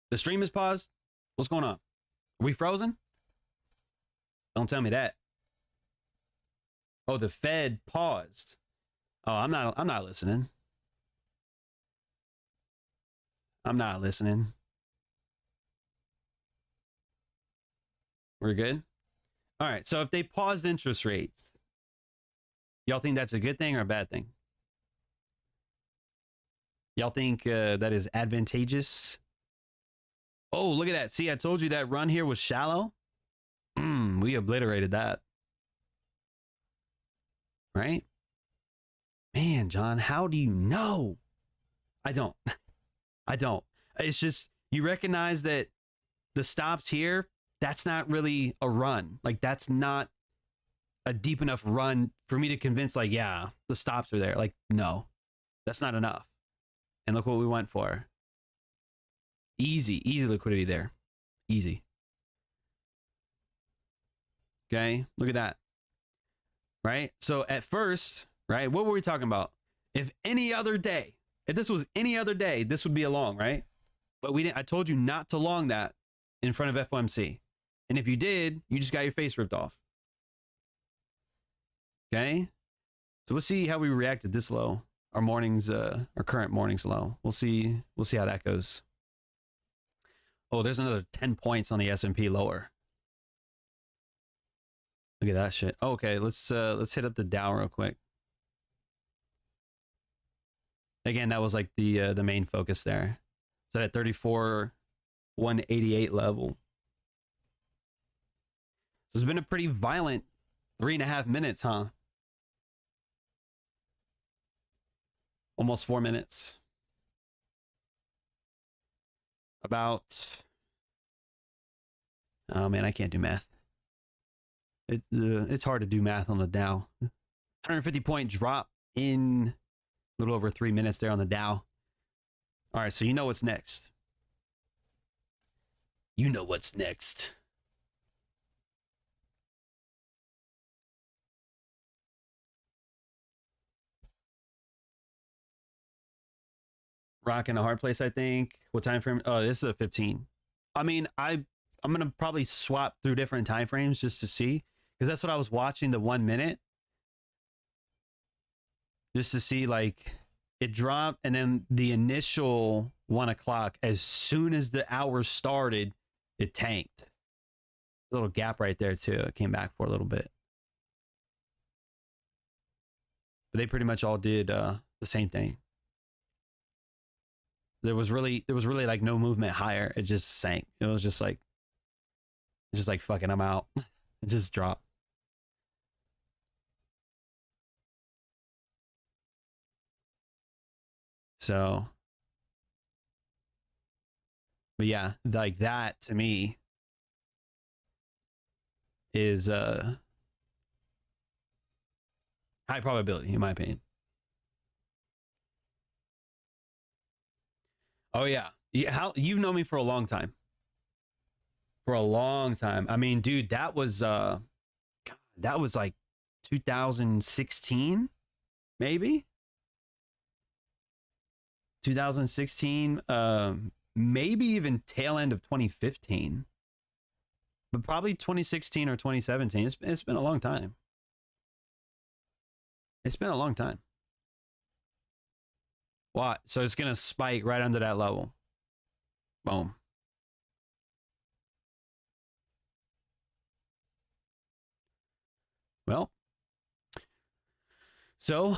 The stream is paused? What's going on? Are we frozen? Don't tell me that. Oh, the Fed paused. Oh, I'm not listening. I'm not listening. We're good? All right, so if they paused interest rates, y'all think that's a good thing or a bad thing? Y'all think that is advantageous? Oh, look at that. See, I told you that run here was shallow. We obliterated that. Right? Man, John, how do you know? I don't. I don't. It's just, you recognize that the stops here, that's not really a run. Like, that's not a deep enough run for me to convince, like, yeah, the stops are there. Like, no, that's not enough. And look what we went for. Easy liquidity there. Easy. Okay, look at that. Right? So at first, right, what were we talking about? If any other day, if this was any other day, this would be a long, right? But we didn't. I told you not to long that in front of FOMC. And if you did, you just got your face ripped off. Okay? So we'll see how we reacted this low. Our morning's our current morning's low. We'll see how that goes. Oh, there's another 10 points on the S&P lower. Look at that shit. Oh, okay, let's hit up the Dow real quick. Again, that was like the main focus there. So at 34 188 level. So it's been a pretty violent 3.5 minutes, huh? Almost 4 minutes. About, oh man, I can't do math. It's hard to do math on the Dow. 150 point drop in a little over 3 minutes there on the Dow. All right, so you know what's next. You know what's next. Rock in a hard place, I think. What time frame? Oh, this is a 15. I mean, I'm gonna probably swap through different time frames just to see, because that's what I was watching, the 1 minute, just to see, like, it dropped, and then the initial 1 o'clock, as soon as the hour started, it tanked. A little gap right there too. It came back for a little bit, but they pretty much all did the same thing. There was really like no movement higher. It just sank. It was just like fucking, I'm out. It just dropped. So But yeah, like that to me is high probability in my opinion. Oh yeah. How you've known me for a long time. For a long time. I mean, dude, that was that was like 2016 maybe. 2016 maybe even tail end of 2015. But probably 2016 or 2017. It's been a long time. It's been a long time. What? So it's going to spike right under that level. Boom. Well, so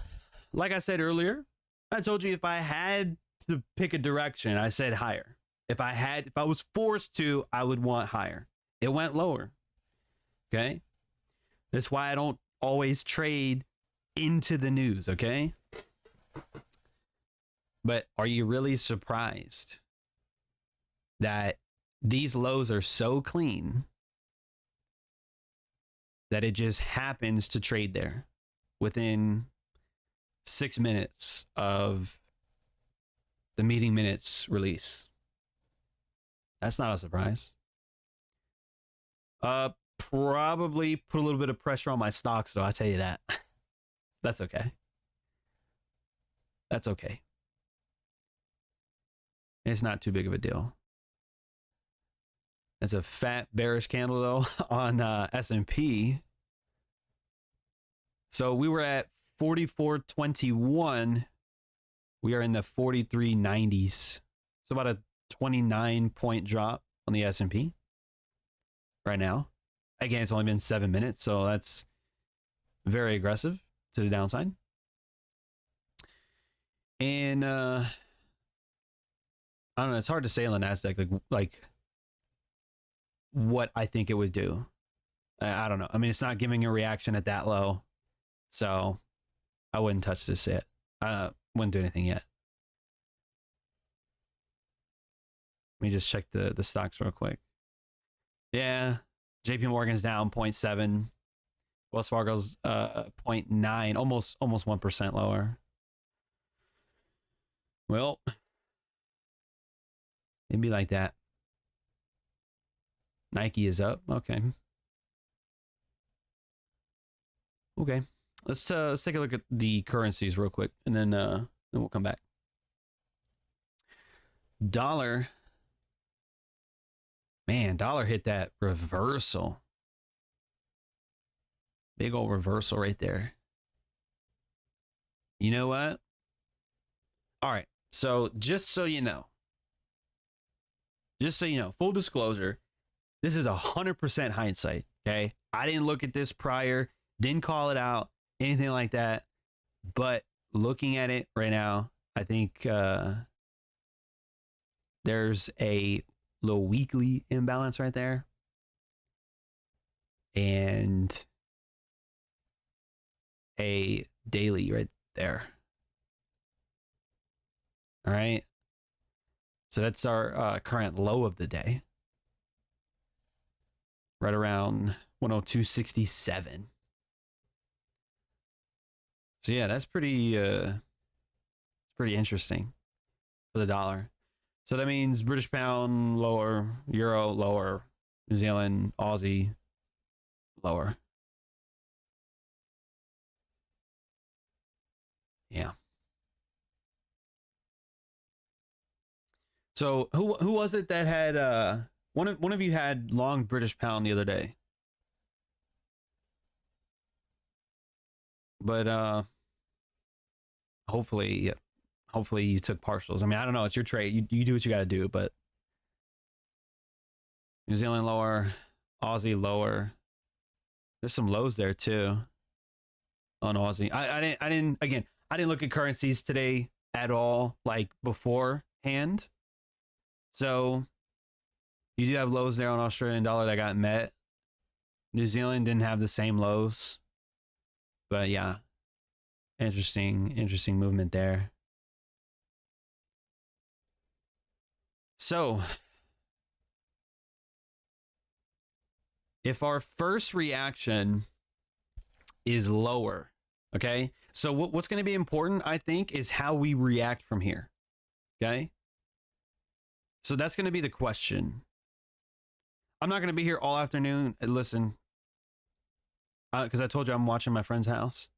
like I said earlier, I told you if I had to pick a direction, I said higher. If I was forced to, I would want higher. It went lower. Okay. That's why I don't always trade into the news. Okay. But are you really surprised that these lows are so clean that it just happens to trade there within 6 minutes of the meeting minutes release? That's not a surprise. Probably put a little bit of pressure on my stocks, though. I tell you that. That's okay. That's okay. It's not too big of a deal. It's a fat bearish candle though on S&P. So we were at 44.21. We are in the 43.90s. So about a 29 point drop on the S&P right now. Again, it's only been 7 minutes, so that's very aggressive to the downside. And I don't know, it's hard to say on the Nasdaq like what I think it would do. I don't know. I mean, it's not giving a reaction at that low, so I wouldn't touch this yet. Wouldn't do anything yet. Let me just check the stocks real quick. Yeah, JP Morgan's down 0.7. Wells Fargo's 0.9, almost 1% lower. Well, it'd be like that. Nike is up. Okay. Okay. Let's take a look at the currencies real quick, and then we'll come back. Dollar. Man, dollar hit that reversal. Big old reversal right there. You know what? All right. So just so you know, full disclosure, this is 100% hindsight. Okay. I didn't look at this prior, didn't call it out, anything like that. But looking at it right now, I think there's a little weekly imbalance right there. And a daily right there. All right. So that's our current low of the day. Right around 102.67. So yeah, that's pretty interesting for the dollar. So that means British pound lower, euro lower, New Zealand, Aussie lower. Yeah. So who was it that had one of you had long British pound the other day? But hopefully you took partials. I mean, I don't know, it's your trade. You do what you got to do, but New Zealand lower, Aussie lower. There's some lows there too on Aussie. I didn't look at currencies today at all, like beforehand. So you do have lows there on Australian dollar that got met. New Zealand didn't have the same lows. But yeah, interesting movement there. So if our first reaction is lower, okay? So what's going to be important, I think, is how we react from here, okay? So that's going to be the question. I'm not going to be here all afternoon. Listen, because I told you I'm watching my friend's house.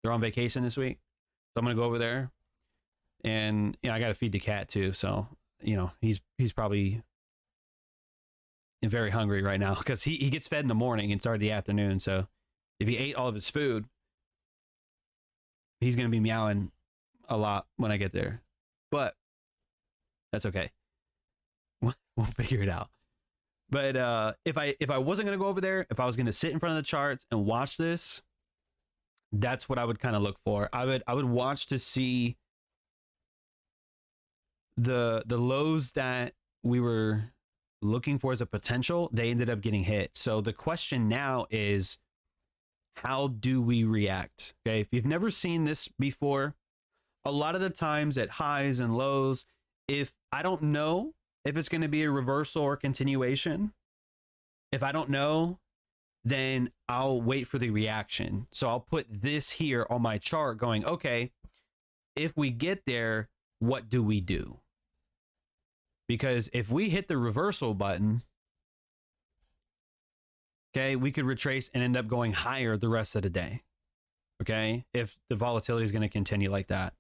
They're on vacation this week. So I'm going to go over there. And I got to feed the cat too. So, he's probably very hungry right now because he gets fed in the morning and it's already the afternoon. So if he ate all of his food, he's going to be meowing a lot when I get there. But that's okay. We'll figure it out. But if I wasn't going to go over there, if I was going to sit in front of the charts and watch this, that's what I would kind of look for. I would watch to see the lows that we were looking for as a potential. They ended up getting hit. So the question now is, how do we react? Okay, if you've never seen this before, a lot of the times at highs and lows, if I don't know if it's going to be a reversal or continuation, if I don't know, then I'll wait for the reaction. So I'll put this here on my chart going, okay, if we get there, what do we do? Because if we hit the reversal button, okay, we could retrace and end up going higher the rest of the day. Okay, if the volatility is going to continue like that.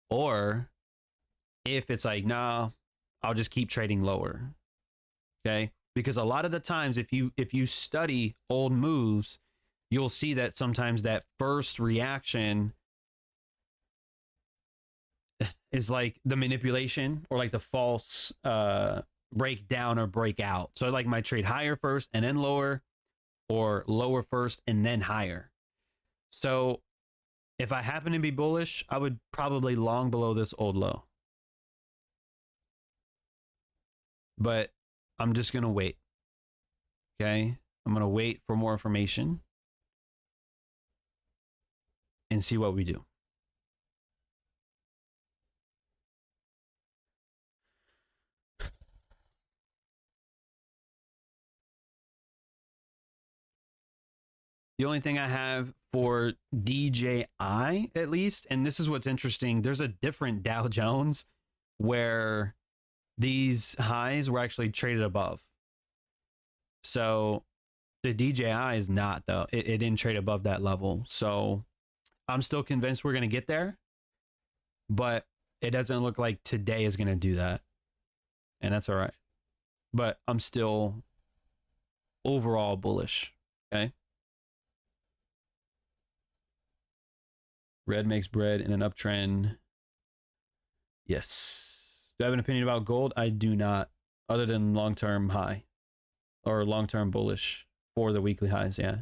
Or if it's like, nah, I'll just keep trading lower. Okay, because a lot of the times if you study old moves, you'll see that sometimes that first reaction is like the manipulation or like the false breakdown or breakout. So I like might trade higher first and then lower, or lower first and then higher. So if I happen to be bullish, I would probably long below this old low. But I'm just going to wait. Okay? I'm going to wait for more information and see what we do. The only thing I have for DJI, at least, and this is what's interesting, there's a different Dow Jones where these highs were actually traded above. So the DJI is not, though. It didn't trade above that level. So I'm still convinced we're going to get there, but it doesn't look like today is going to do that. And that's all right. But I'm still overall bullish. Okay. Red makes bread in an uptrend. Yes. Do I have an opinion about gold? I do not, other than long-term high or long-term bullish for the weekly highs. Yeah.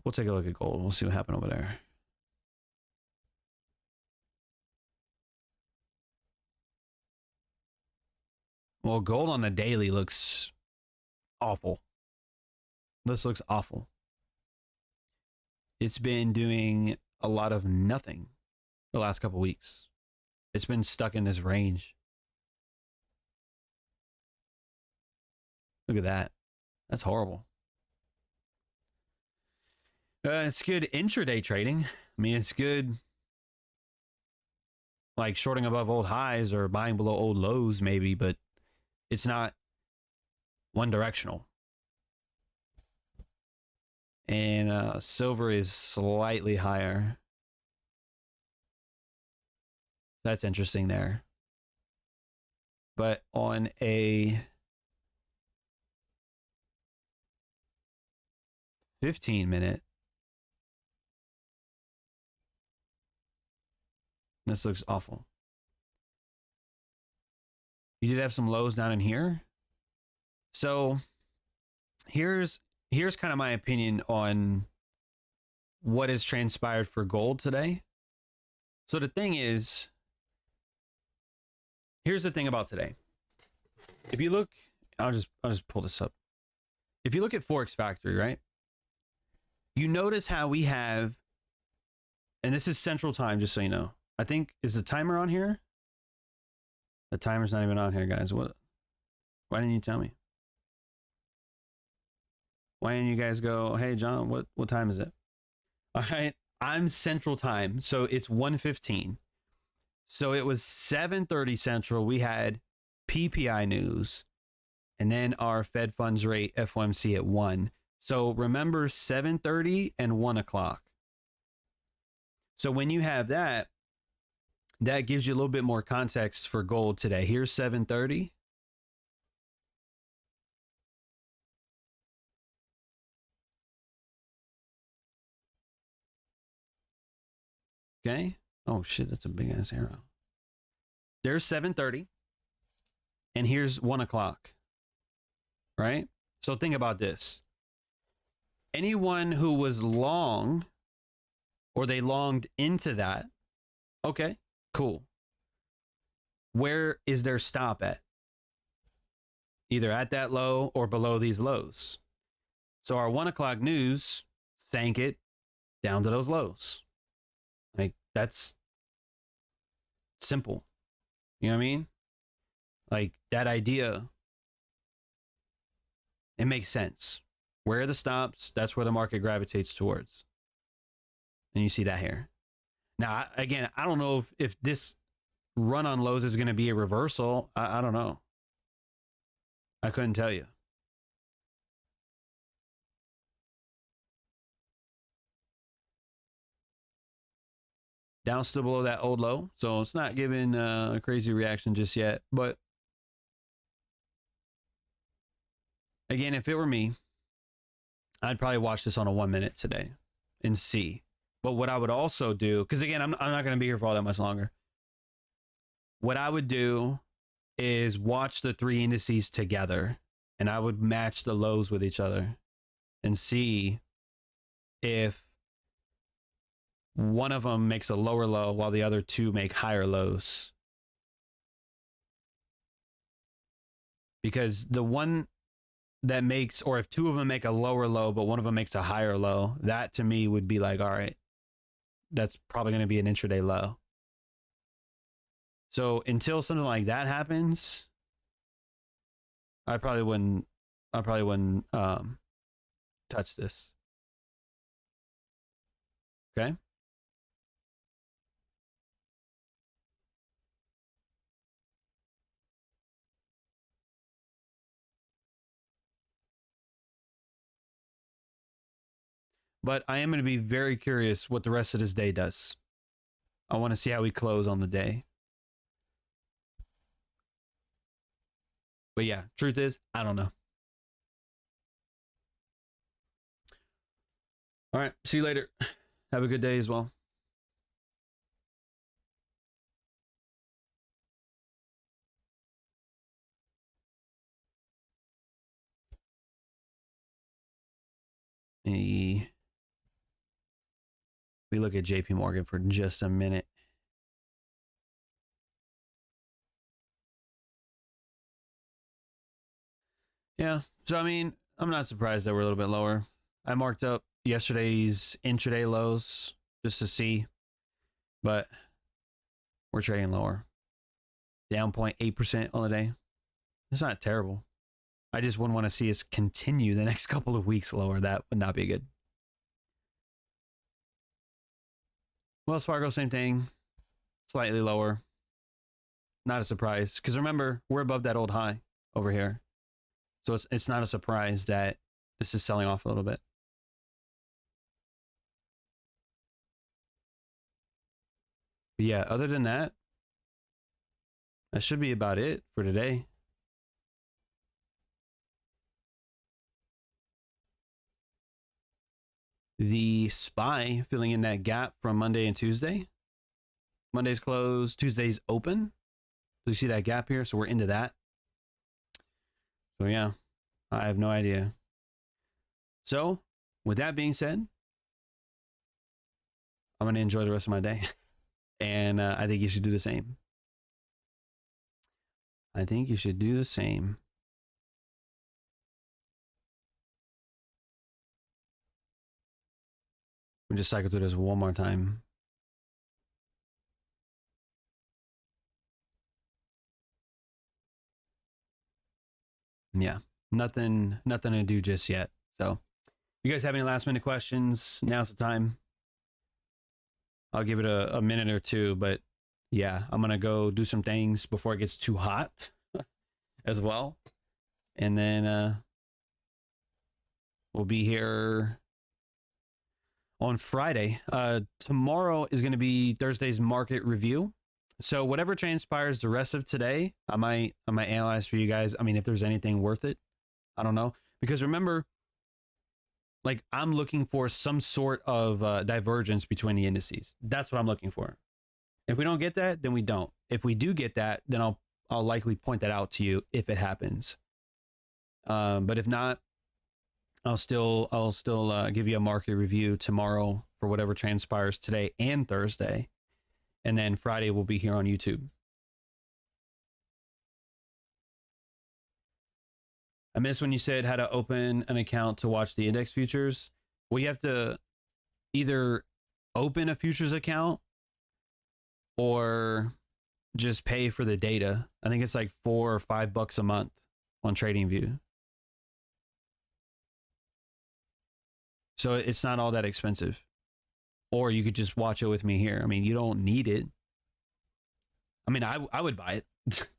We'll take a look at gold. We'll see what happened over there. Well, gold on the daily looks awful. This looks awful. It's been doing a lot of nothing the last couple weeks. It's been stuck in this range. Look at that. That's horrible. It's good intraday trading. I mean, it's good like shorting above old highs or buying below old lows maybe, but it's not one directional. And silver is slightly higher. That's interesting there. But on a 15-minute, this looks awful. You did have some lows down in here. So here's kind of my opinion on what has transpired for gold today. So the thing is, here's the thing about today. If you look, I'll just pull this up. If you look at Forex Factory, right? You notice how we have And this is Central Time, just so you know. I think, is the timer on here? The timer's not even on here, guys. What? Why didn't you tell me? Why didn't you guys go, hey, John, what time is it? All right, I'm Central Time, so it's 1:15. So it was 7:30 Central. We had PPI news, and then our Fed funds rate FOMC at 1. So remember 7:30 and 1 o'clock. So when you have that, that gives you a little bit more context for gold today. Here's 7:30. Okay. Oh shit, that's a big ass arrow. There's 7:30. And here's 1 o'clock. Right? So think about this. Anyone who was long, or they longed into that, okay, cool. Where is their stop at? Either at that low or below these lows. So our 1 o'clock news sank it down to those lows. Like, that's simple. You know what I mean? Like, that idea, it makes sense. Where are the stops? That's where the market gravitates towards. And you see that here. Now, again, I don't know if this run on lows is going to be a reversal. I don't know. I couldn't tell you. Down still below that old low. So it's not giving a crazy reaction just yet. But again, if it were me, I'd probably watch this on a 1 minute today and see. But what I would also do, because again, I'm not going to be here for all that much longer. What I would do is watch the three indices together, and I would match the lows with each other and see if one of them makes a lower low while the other two make higher lows. Because the one that makes, or if two of them make a lower low, but one of them makes a higher low, that to me would be like, all right, that's probably going to be an intraday low. So until something like that happens, I probably wouldn't touch this. Okay. But I am going to be very curious what the rest of this day does. I want to see how we close on the day. But yeah, truth is, I don't know. All right. See you later. Have a good day as well. We look at JP Morgan for just a minute. Yeah. So, I mean, I'm not surprised that we're a little bit lower. I marked up yesterday's intraday lows just to see, but we're trading lower. Down 0.8% on the day. It's not terrible. I just wouldn't want to see us continue the next couple of weeks lower. That would not be good. Wells Fargo, same thing. Slightly lower. Not a surprise. Because remember, we're above that old high over here. So it's not a surprise that this is selling off a little bit. But yeah, other than that, that should be about it for today. The SPY filling in that gap from Monday and Tuesday. Monday's closed, Tuesday's open. Do you see that gap here? So we're into that. So yeah, I have no idea. So with that being said, I'm going to enjoy the rest of my day. And I think you should do the same. I think you should do the same. We'll just cycle through this one more time. yeah, nothing to do just yet. So if you guys have any last minute questions, now's the time. I'll give it a minute or two, but yeah, I'm gonna go do some things before it gets too hot as well. And then we'll be here on Friday. Tomorrow is going to be Thursday's market review. So whatever transpires the rest of today, I might analyze for you guys. I mean, if there's anything worth it, I don't know. Because remember, like, I'm looking for some sort of divergence between the indices. That's what I'm looking for. If we don't get that, then we don't. If we do get that, then I'll likely point that out to you if it happens. But if not, I'll still give you a market review tomorrow for whatever transpires today and Thursday. And then Friday we'll be here on YouTube. I missed when you said how to open an account to watch the index futures. Well, you have to either open a futures account or just pay for the data. I think it's like $4 or $5 a month on TradingView. So it's not all that expensive. Or you could just watch it with me here. I mean, you don't need it. I mean, I would buy it.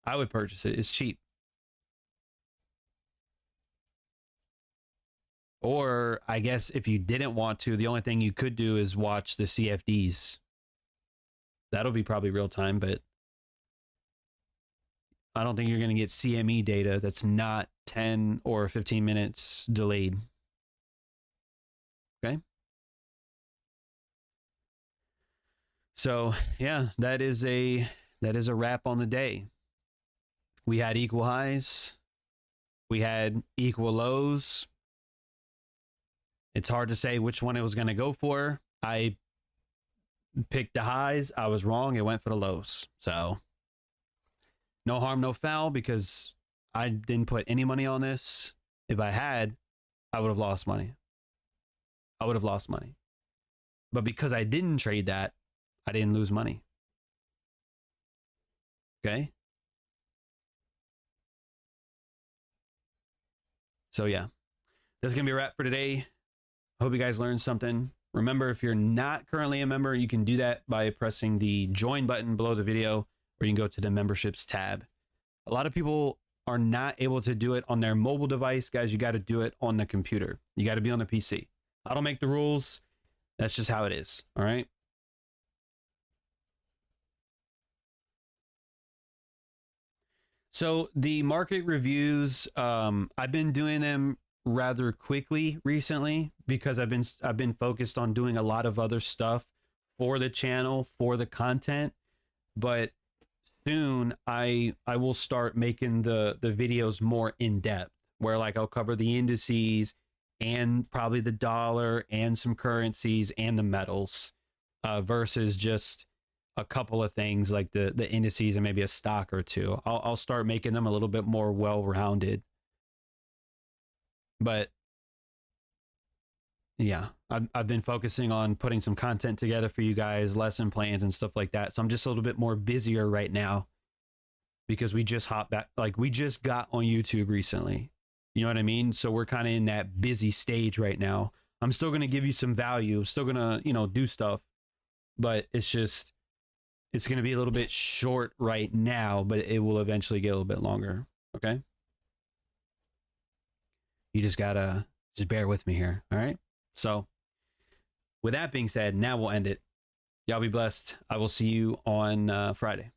I would purchase it. It's cheap. Or I guess if you didn't want to, the only thing you could do is watch the CFDs. That'll be probably real time, but I don't think you're going to get CME data that's not 10 or 15 minutes delayed. Okay. So yeah, that is a wrap on the day. We had equal highs. We had equal lows. It's hard to say which one it was going to go for. I picked the highs. I was wrong. It went for the lows. So no harm, no foul, because I didn't put any money on this. If I had, I would have lost money. But because I didn't trade that, I didn't lose money. Okay. So yeah, that's going to be a wrap for today. I hope you guys learned something. Remember, if you're not currently a member, you can do that by pressing the join button below the video, or you can go to the memberships tab. A lot of people are not able to do it on their mobile device. Guys, you got to do it on the computer. You got to be on the PC. I don't make the rules. That's just how it is. All right. So the market reviews, I've been doing them rather quickly recently because I've been focused on doing a lot of other stuff for the channel, for the content. But soon I will start making the videos more in depth, where like I'll cover the indices and probably the dollar and some currencies and the metals, versus just a couple of things like the indices and maybe a stock or two. I'll start making them a little bit more well-rounded. But yeah, I've been focusing on putting some content together for you guys, lesson plans and stuff like that. So I'm just a little bit more busier right now because we just hopped back, like we just got on YouTube recently. You know what I mean? So we're kind of in that busy stage right now. I'm still going to give you some value, still going to, you know, do stuff, but it's going to be a little bit short right now, but it will eventually get a little bit longer. Okay. You just gotta bear with me here. All right. So with that being said, now we'll end it. Y'all be blessed. I will see you on Friday.